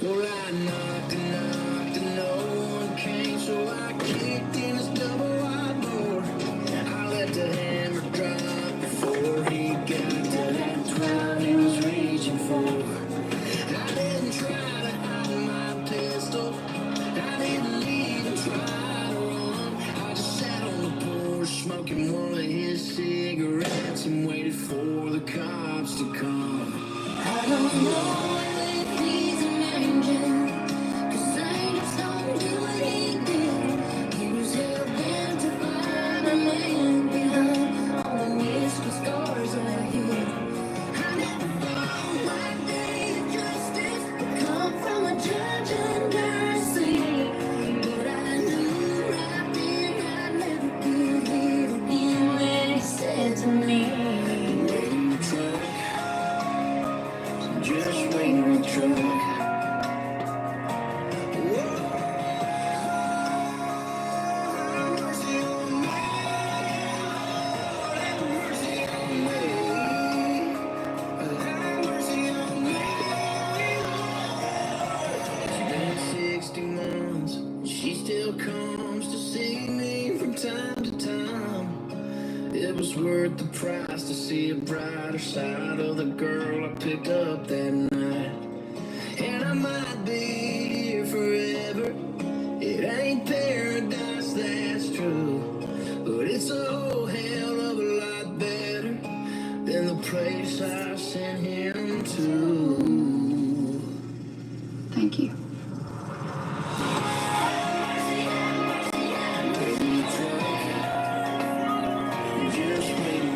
Well, I knocked and knocked and no one came, so I kicked in his double wide door. I let the hammer drop before he got to that 12 he was reaching for. I didn't try to hide my pistol, I didn't even try to run. I just sat on the porch smoking one of his cigarettes and waited for the cops to come. I don't know if he's an angel, 'cause angels don't do what he did. He was hell-bent to find a man behind all the whiskey scars I hid. I never thought my day of justice would come from a judge under sea. But I knew right then I'd never get hit again when he said to me, wait in the truck, just wait in the truck. Mercy on me, have mercy on me, have mercy on me. It's been 60 months, and she still comes to see me from time to time. It was worth the price to see a brighter side of the girl I picked up that night. And I might be here forever. It ain't paradise, that's true. But it's a whole hell of a lot better than the place I sent him to. Thank you. Wait in the truck, just wait in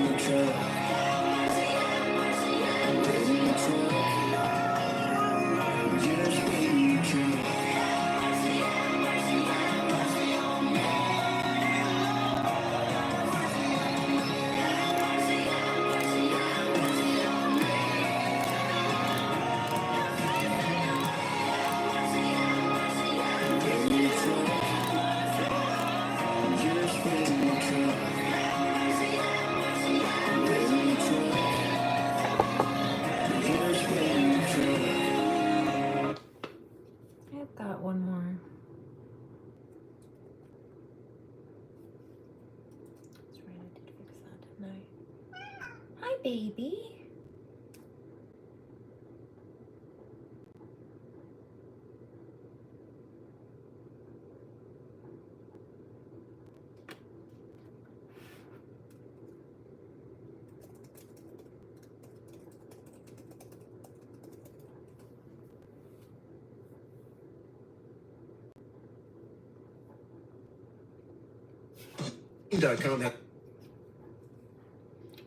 the truck. Wait in the truck, just wait in the truck. I've got one more. That's right, I did fix that, didn't I? Hi, baby.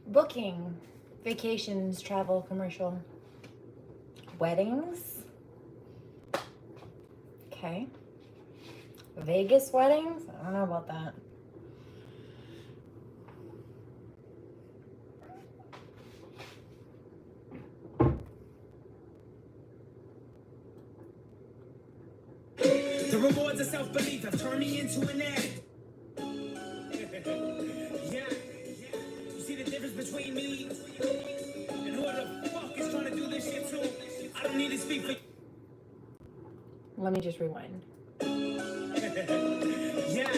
Booking, vacations, travel, commercial, weddings. Okay. Vegas weddings? I don't know about that. The rewards of self-belief have turned me into an addict. Yeah. You see the difference between me and who the fuck is trying to do this shit too? I don't need to speak for. Let me just rewind. Yeah.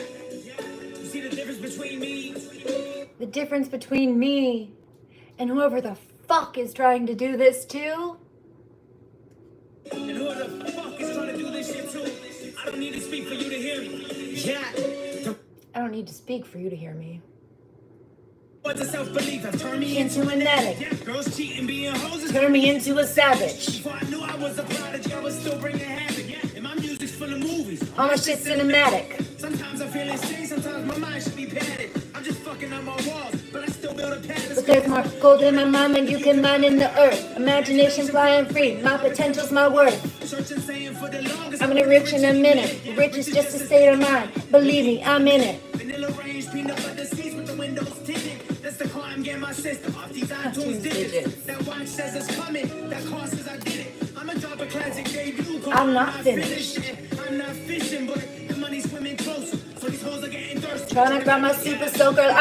You see the difference between me? The difference between me and whoever the fuck is trying to do this too? And who the fuck is trying to do this shit too? I don't don't need to speak for you to hear me. What's a self-belief? I've turned me Into an addict. Yeah, girls cheating, being hoes. Turn me into a savage. Before I knew I was a prodigy, I was still bringing havoc. Yeah, and my music's full of movies. All my shit's cinematic. Sometimes I feel insane, sometimes my mind should be padded. I'm just fucking on my walls, but I still build a pattern. But there's more gold in my mind than you can mine in the earth. Imagination flying free. My potential's my worth. Searching, saying for the longest. I'm gonna rich in a minute. Rich is just a state of mind. Believe me, I'm in it. Vanilla range, peanut butter seats with the windows tinted. That's the car I'm getting my system off these iTunes digits. That watch says it's coming. That car says I did it. I'ma drop a classic debut. I'm not finished. I'm not fishing, but the money's swimming closer. So these hoes are getting thirsty. Trying to grab my super soaker.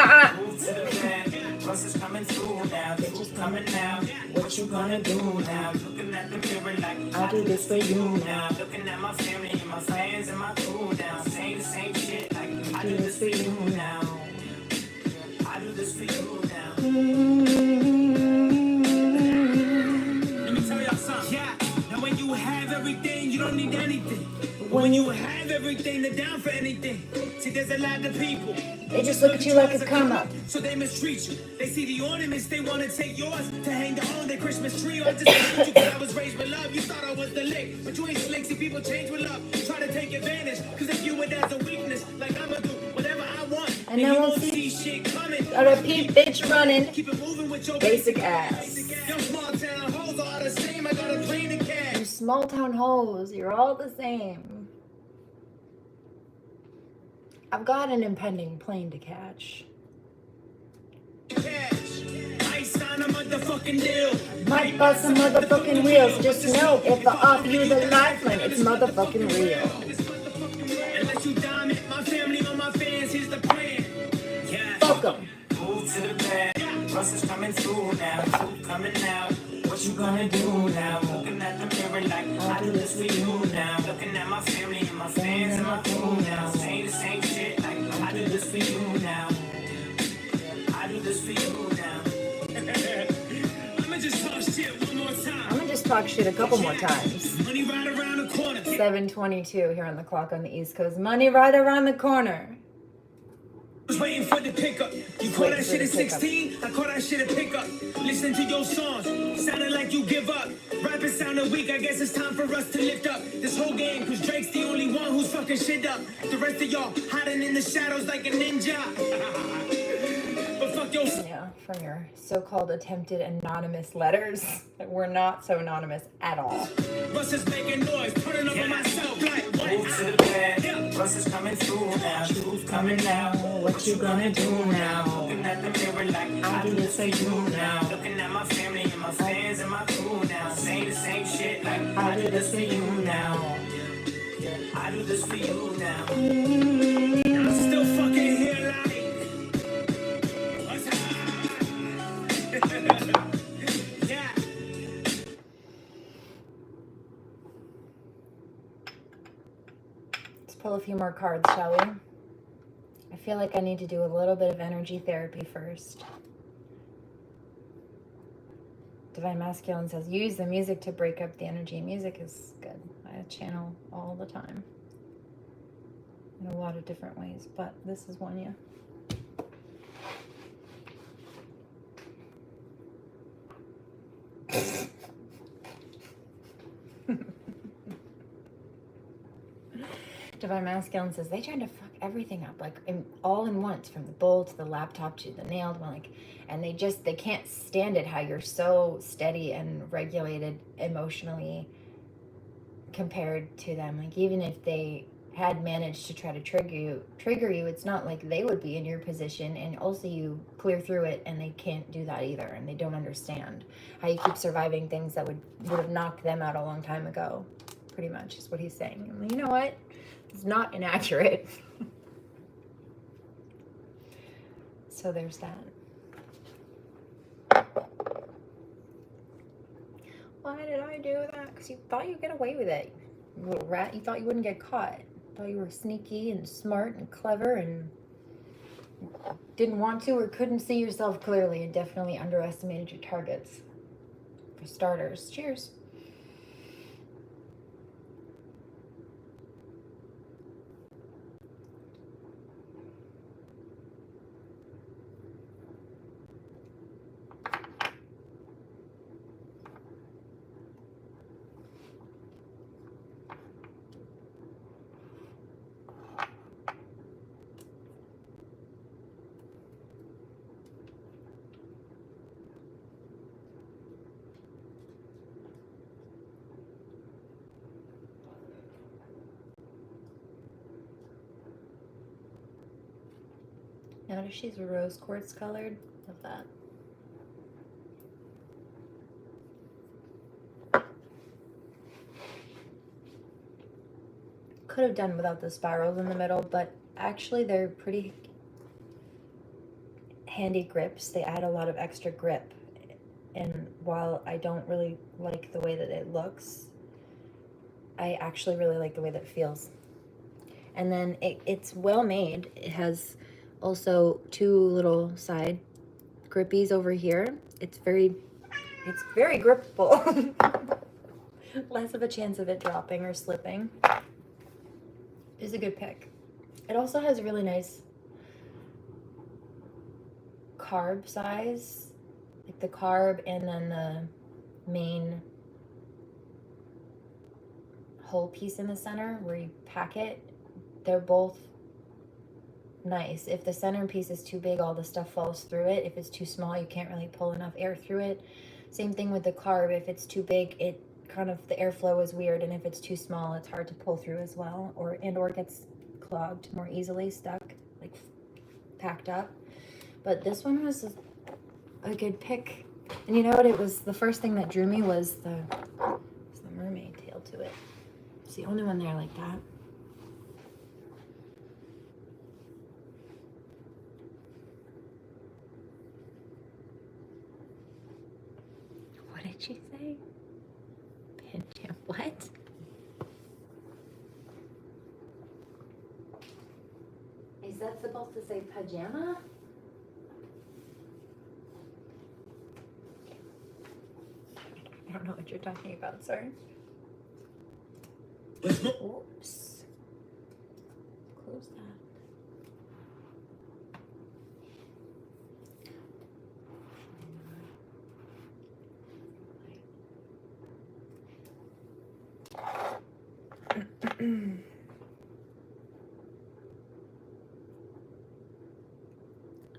Bus is coming through now. Bitches coming now. What you gonna do now? Looking at the mirror like I'll do this for you now. Looking at my family and my fans and my crew now. Saying the same shit like I do this for you now. I do this for you now. Let me tell y'all something. Yeah. Now when you have everything, you don't need anything. When you have everything, they're down for anything. See, there's a lot of people. They just look at you like a come up. So they mistreat you. They see the ornaments, they want to take yours to hang on their Christmas tree. I just told you because I was raised with love. You thought I was the lick, but you ain't slick. See, people change with love. Try to take advantage, because they view it as a weakness. Like I'ma do whatever I want. And you I won't won't see shit coming. a repeat bitch running. Keep it moving with your Basic ass. Your small town hoes are all the same. I got a plane to catch. You small town hoes, you're all the same. I've got an impending plane to catch. I sign a motherfucking deal. Might bust some motherfucking wheels. Just know if I offer you the lifeline, it's motherfucking real. Unless you dominate my family or my fans, here's the plan. Yeah. Fuck 'em. Move to the bed. Bus is coming through now. Food coming out. What you gonna do now? Looking at the mirror like I do this for you now. Looking at my family and my fans and my crew now. Saying the same shit like I do this for you now. I do this for you now. I'ma just talk shit one more time. I'm gonna just talk shit a couple more times. Money right around the corner. 7:22 here on the clock on the East Coast. Money right around the corner. Was waiting for the pickup. You call that shit at 16? I call that shit a pickup. Listen to your songs, sounding like you give up. Rapping sounding weak, I guess it's time for us to lift up this whole game, cause Drake's the only one who's fucking shit up. The rest of y'all hiding in the shadows like a ninja. But fuck your Yeah, from your so-called attempted anonymous letters that were not so anonymous at all. bus is making noise, turning over myself like what? Move to the bed, bus is coming through now. Who's coming now? What you gonna do now? Looking at the mirror like I do this for you now. Looking at my family and my fans and my crew now. Saying the same shit like I do this for you now. I do this for you now. I'm still fucking here like what's up? Yeah. Let's pull a few more cards, shall we? I feel like I need to do a little bit of energy therapy first. Divine Masculine says, use the music to break up the energy. Music is good. I channel all the time. In a lot of different ways, but this is one, yeah. Divine Masculine says, they tried to fuck everything up, like all in once, from the bowl to the laptop to the nailed one, like, and they can't stand it how you're so steady and regulated emotionally compared to them. Like, even if they had managed to try to trigger you, it's not like they would be in your position, and also you clear through it and they can't do that either, and they don't understand how you keep surviving things that would have knocked them out a long time ago, pretty much is what he's saying. And you know what? It's not inaccurate. So there's that. Why did I do that? Because you thought you'd get away with it. You little rat. You thought you wouldn't get caught. You thought you were sneaky and smart and clever and didn't want to or couldn't see yourself clearly, and definitely underestimated your targets. For starters. Cheers. Notice she's rose quartz colored. Love that. Could have done without the spirals in the middle, but actually they're pretty handy grips. They add a lot of extra grip, and while I don't really like the way that it looks, I actually really like the way that it feels. And then it's well made. It has also two little side grippies over here. It's very grippable. Less of a chance of it dropping or slipping. Is a good pick. It also has a really nice carb size, like the carb and then the main whole piece in the center where you pack it. They're both nice. If the center piece is too big, all the stuff falls through it. If it's too small, you can't really pull enough air through it. Same thing with the carb. If it's too big, it kind of, the airflow is weird, and if it's too small, it's hard to pull through as well, or it gets clogged more easily, stuck, like packed up. But this one was a good pick. And you know what? It was the first thing that drew me was the mermaid tail to it. It's the only one there like that. What did she say? Pajama. What? Is that supposed to say pajama? I don't know what you're talking about, sir. Oops. Close that.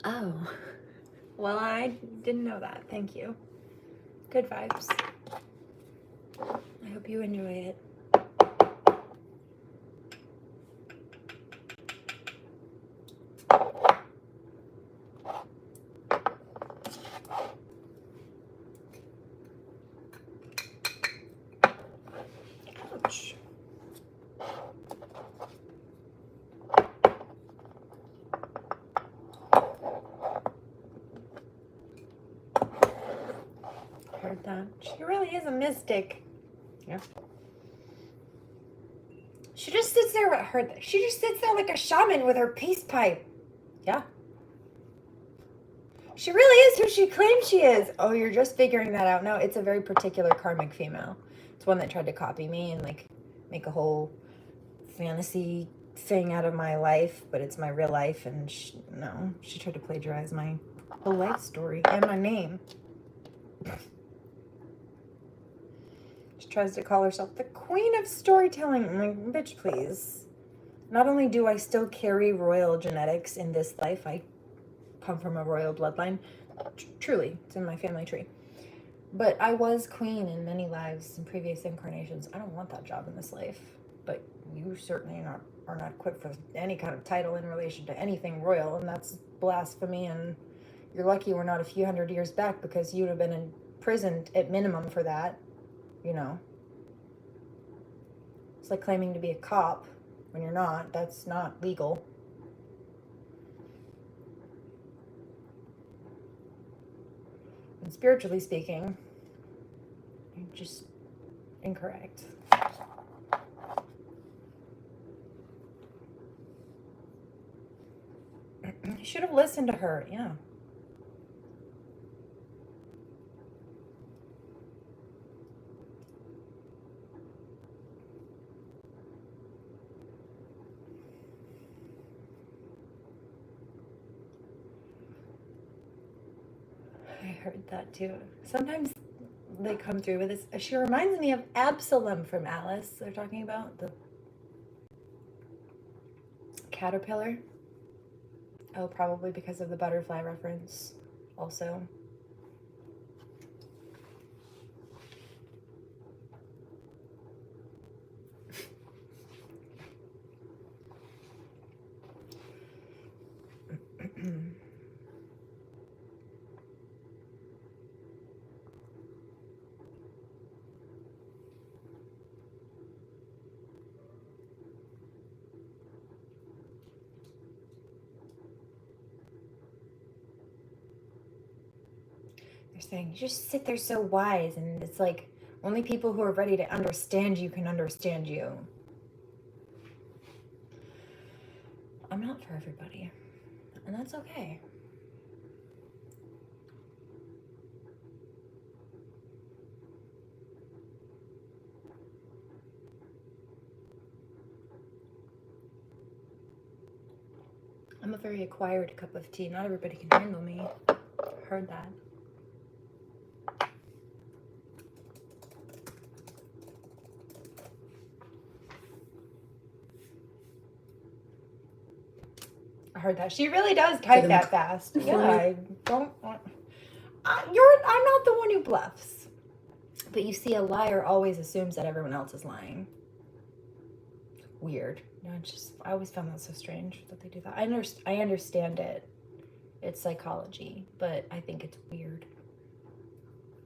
Oh, well, I didn't know that. Thank you. Good vibes. I hope you enjoy it. Ouch. Heard that. She really is a mystic. Yeah. She just sits there. She just sits there like a shaman with her peace pipe. Yeah. She really is who she claims she is. Oh, you're just figuring that out. No, it's a very particular karmic female. It's one that tried to copy me and like make a whole fantasy thing out of my life, but it's my real life. And she tried to plagiarize my whole life story and my name. She tries to call herself the queen of storytelling. I'm like, bitch, please. Not only do I still carry royal genetics in this life, I come from a royal bloodline. Truly, it's in my family tree. But I was queen in many lives in previous incarnations. I don't want that job in this life. But you certainly are not equipped for any kind of title in relation to anything royal, and that's blasphemy. And you're lucky we're not a few hundred years back, because you'd have been imprisoned at minimum for that. You know, it's like claiming to be a cop when you're not. That's not legal. And spiritually speaking, you're just incorrect. You should have listened to her. Yeah. I heard that too. Sometimes they come through with this. She reminds me of Absalom from Alice. They're talking about the caterpillar. Oh, probably because of the butterfly reference also. thing. You just sit there so wise, and it's like only people who are ready to understand you can understand you. I'm not for everybody, and that's okay. I'm a very acquired cup of tea. Not everybody can handle me. Heard that. I heard that. She really does type that fast. Yeah, I don't want... I'm not the one who bluffs. But you see, a liar always assumes that everyone else is lying. Weird. No, I always found that so strange that they do that. I understand it. It's psychology, but I think it's weird.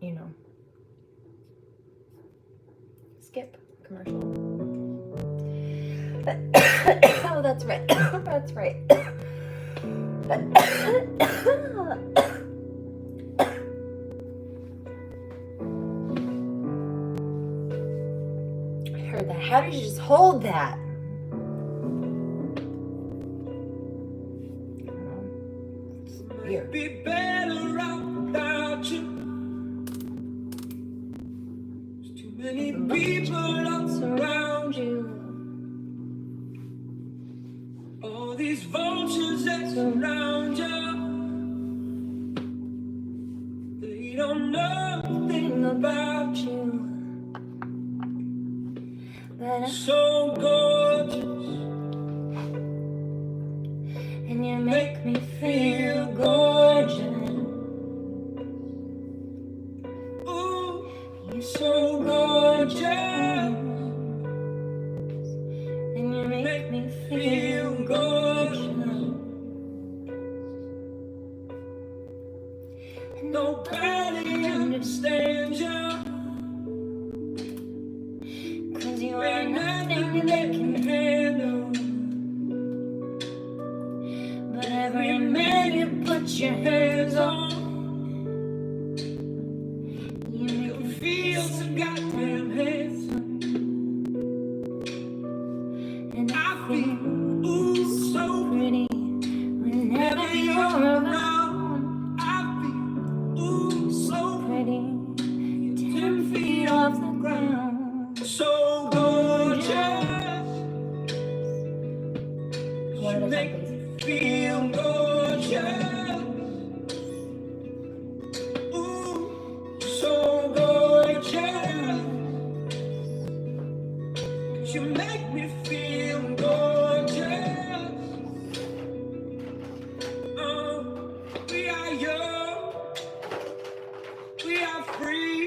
You know. Skip commercial. Oh, that's right. That's right. I heard that. How did you just hold that? Weird. Be better off without you. There's too many people else around you. All these vultures that surround you, they don't know a thing about you. But I'm so gorgeous, and you make me feel gorgeous. Ooh, you're so gorgeous, and you make me feel gorgeous. And nobody understands you, 'cause you ain't nothing they can handle. But every man you put your hands on, you make me feel so goddamn handsome. And I feel, ooh, so pretty whenever you're around. I feel, ooh, so pretty, 10 feet off the ground. So gorgeous, you make me feel gorgeous. Ooh, so gorgeous. You make me feel gorgeous. We are young, we are free,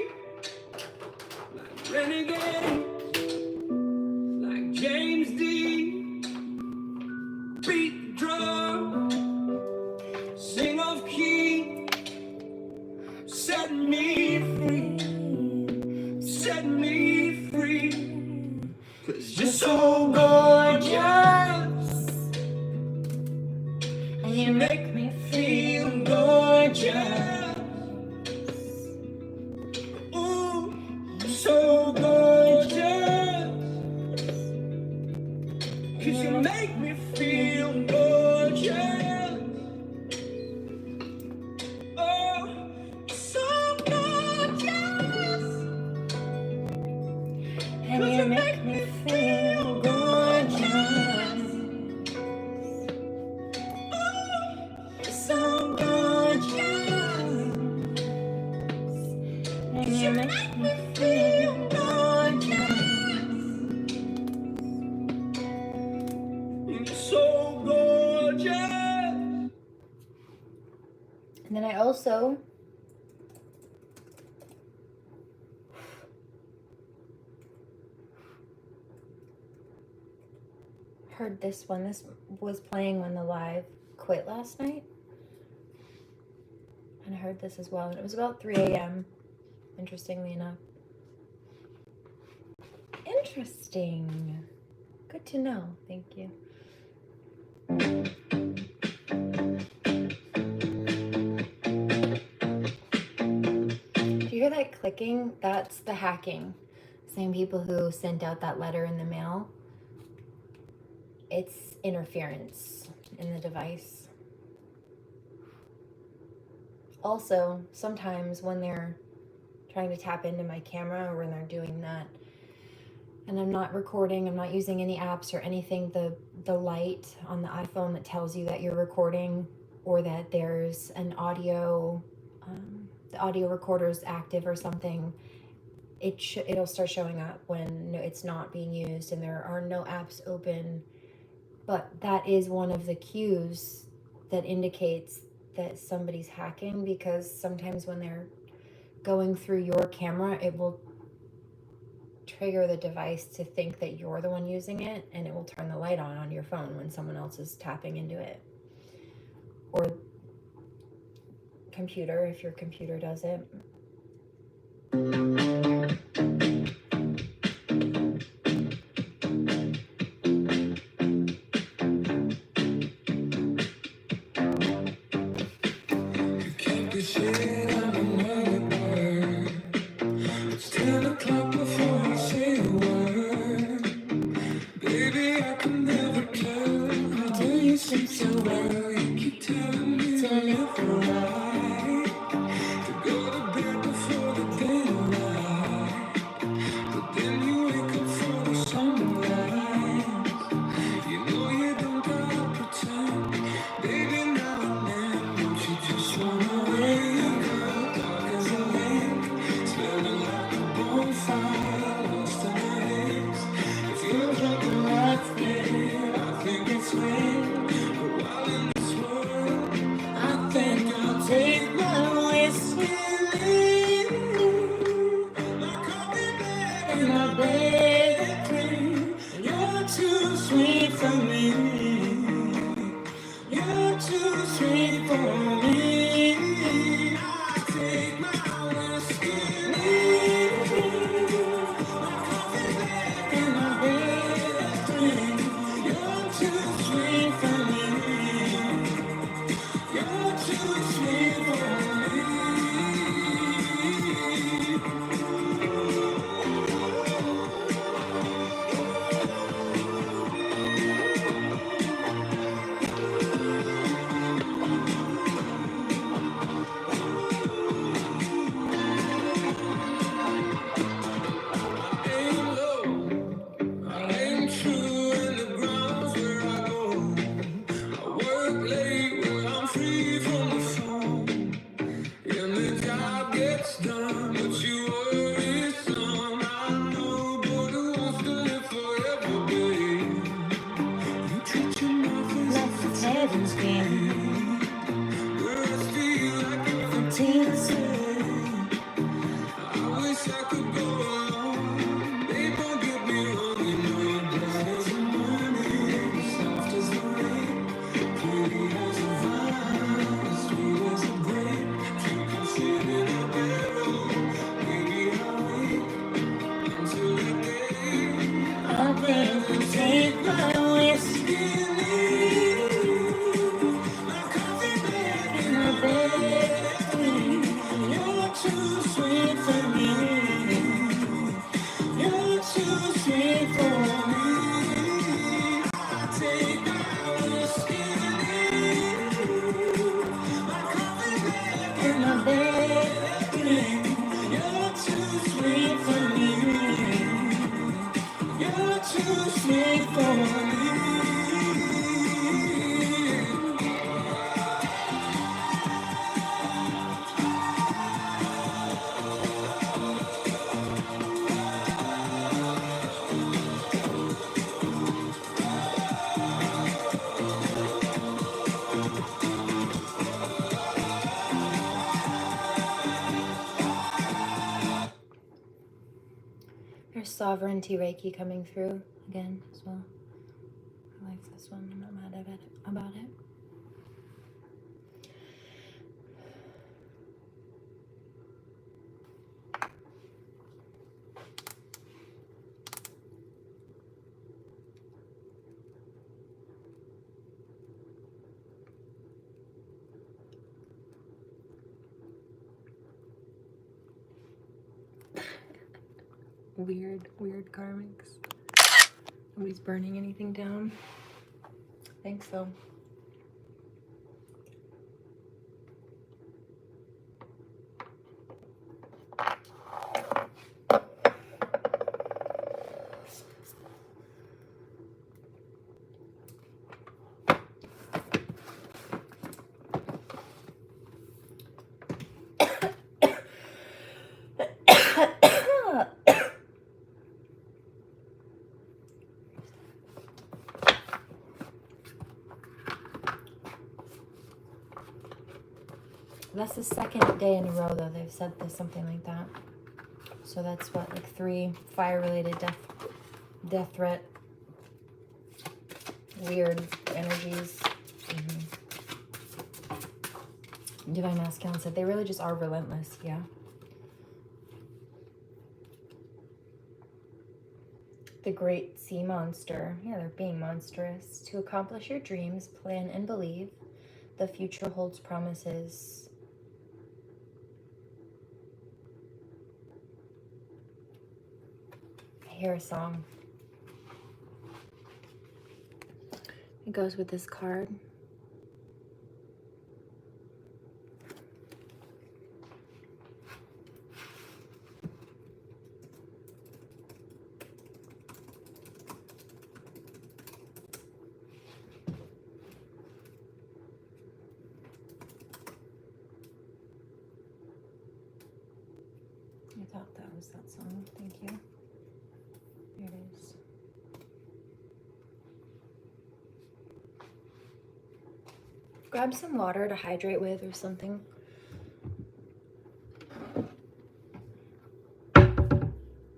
like renegades, like James Dean. Beat the drum, sing off key, set me free, set me free. 'Cause you're so gorgeous, and you make me feel gorgeous. Ooh, you're so gorgeous, 'cause you make me feel gorgeous. Oh, so gorgeous, and you make me feel gorgeous. Oh, so gorgeous, and you make me feel gorgeous. You're so gorgeous. And then I also heard this one. This was playing when the live quit last night. And I heard this as well. And it was about 3 a.m. Interestingly enough. Interesting. Good to know. Thank you. that clicking, that's the hacking. Same people who sent out that letter in the mail. It's interference in the device. Also, sometimes when they're trying to tap into my camera, or when they're doing that, and I'm not recording, I'm not using any apps or anything, the light on the iPhone that tells you that you're recording or that there's an audio, the audio recorder is active or something, it'll start showing up when it's not being used and there are no apps open. But that is one of the cues that indicates that somebody's hacking, because sometimes when they're going through your camera, it will trigger the device to think that you're the one using it, and it will turn the light on your phone when someone else is tapping into it. Or computer, if your computer does it. There's Sovereignty Reiki coming through again as well. I like this one. I'm not mad about it. Weird karmics. Nobody's burning anything down. I think so. That's the second day in a row, though, they've said this, something like that. So that's what, like 3 fire-related death threat, weird energies. Divine Masculine said they really just are relentless, yeah. The Great Sea Monster, yeah, they're being monstrous. To accomplish your dreams, plan and believe. The future holds promises. Hear a song. It goes with this card. I thought that was that song. Thank you. Here it is. Grab some water to hydrate with or something.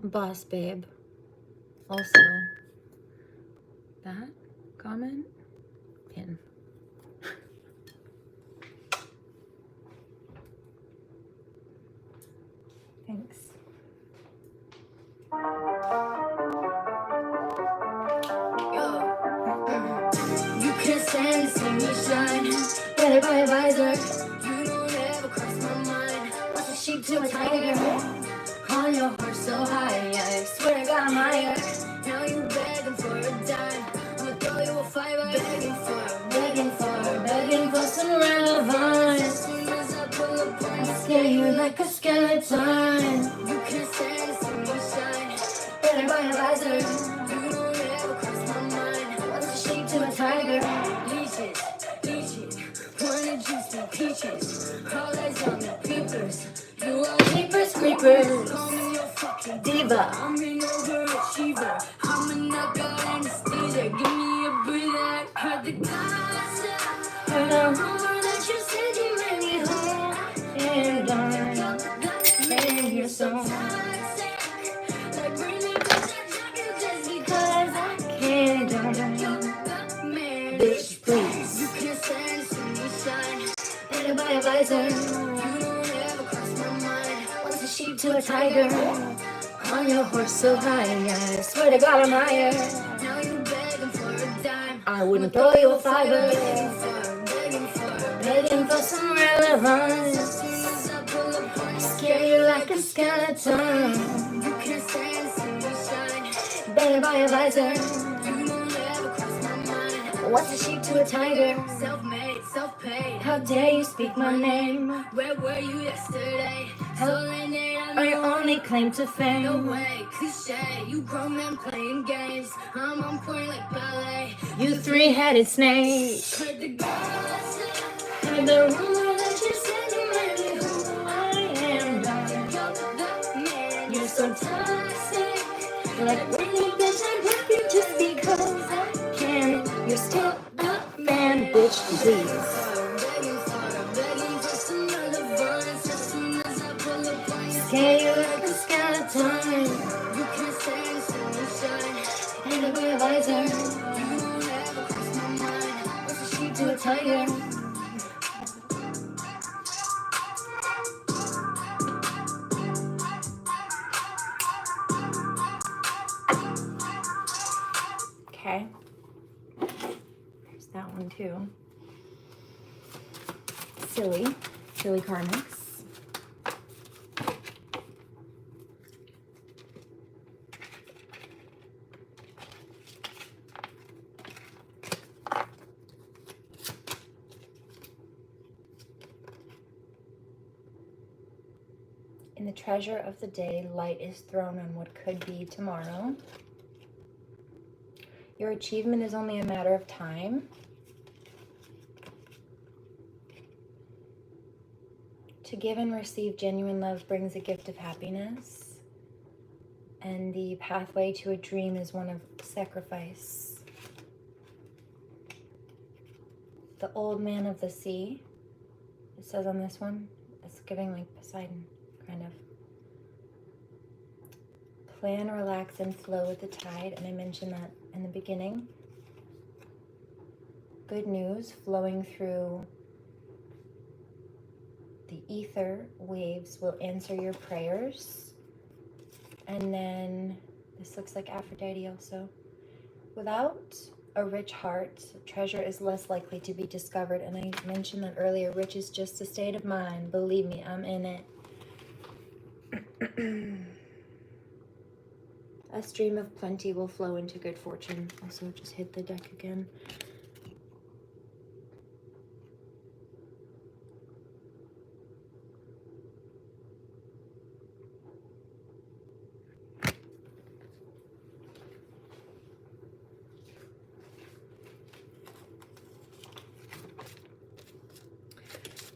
Boss babe. Also, that comment, pin. Thanks. You can't stand to see me shine. Better by a visor. You don't ever cross my mind. What's a sheep to a tiger? On your horse so high, I swear I got my higher. Now you begging for a dime. I'ma throw you a fiver. Begging for some relevance. As soon as I pull up, I scare you like a skeleton. You can't stand to see me shine. Better by a visor. You don't ever cross my mind. What's a sheep to a tiger? Leeches, wanna juice me peaches. All eyes on the peepers. You are jeepers creepers. Call me your fucking diva. I'm an overachiever. I'm a knockout anesthesia. Give me a breather. Heard the gossip. Heard a rumor that you said you made me home. And and you're so toxic. Like bring me back that jacket just because I can't. Bitch, please. You can't stand to see me shine. Better by a visor. You don't ever cross my mind. What's a sheep to a tiger? On your horse so high, I swear to God I'm higher. Now you begging for a dime. I wouldn't throw you a fiver. Begging for some relevance. As soon as I pull up, I scare you like a skeleton. You can't stand to see me shine. Better by a visor. You don't ever cross my mind. What's a sheep to a tiger? Self-made, self-paid. How dare you speak my name? Where were you yesterday? So late are your only claim to fame? No way, cliche. You grown men playing games. I'm on point like ballet. You three-headed snake. Heard the gossip. Heard the rumor that you said you made me who I am. Darling, you're the man. You're so toxic. Like when you bitch, I break you just because I can. You're still a man, bitch, please. Begging for some relevance. As soon as I pull up, I scare you like a skeleton. You can't stand to see me shine. And by a visor. You don't ever cross my mind. What's a sheep to a tiger? Okay. There's that one too. Silly karmics. In the treasure of the day, light is thrown on what could be tomorrow. Your achievement is only a matter of time. To give and receive genuine love brings a gift of happiness. And the pathway to a dream is one of sacrifice. The old man of the sea, it says on this one, it's giving like Poseidon, kind of. Plan, relax, and flow with the tide, and I mentioned that in the beginning. Good news flowing through the ether waves will answer your prayers. And then this looks like Aphrodite also. Without a rich heart, treasure is less likely to be discovered. And I mentioned that earlier, rich is just a state of mind. Believe me, I'm in it. A stream of plenty will flow into good fortune. Also, just hit the deck again.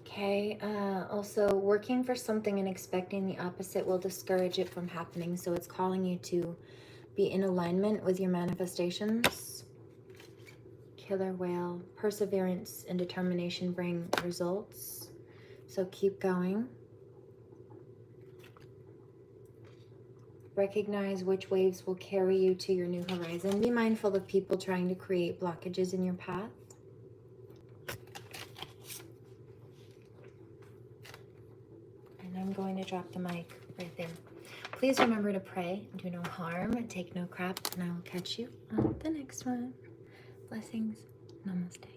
Okay, also working for something and expecting the opposite will discourage it from happening. So it's calling you to be in alignment with your manifestations. Killer whale, perseverance and determination bring results. So keep going. Recognize which waves will carry you to your new horizon. Be mindful of people trying to create blockages in your path. I'm going to drop the mic right there. Please remember to pray, do no harm, take no crap, and I will catch you on the next one. Blessings. Namaste.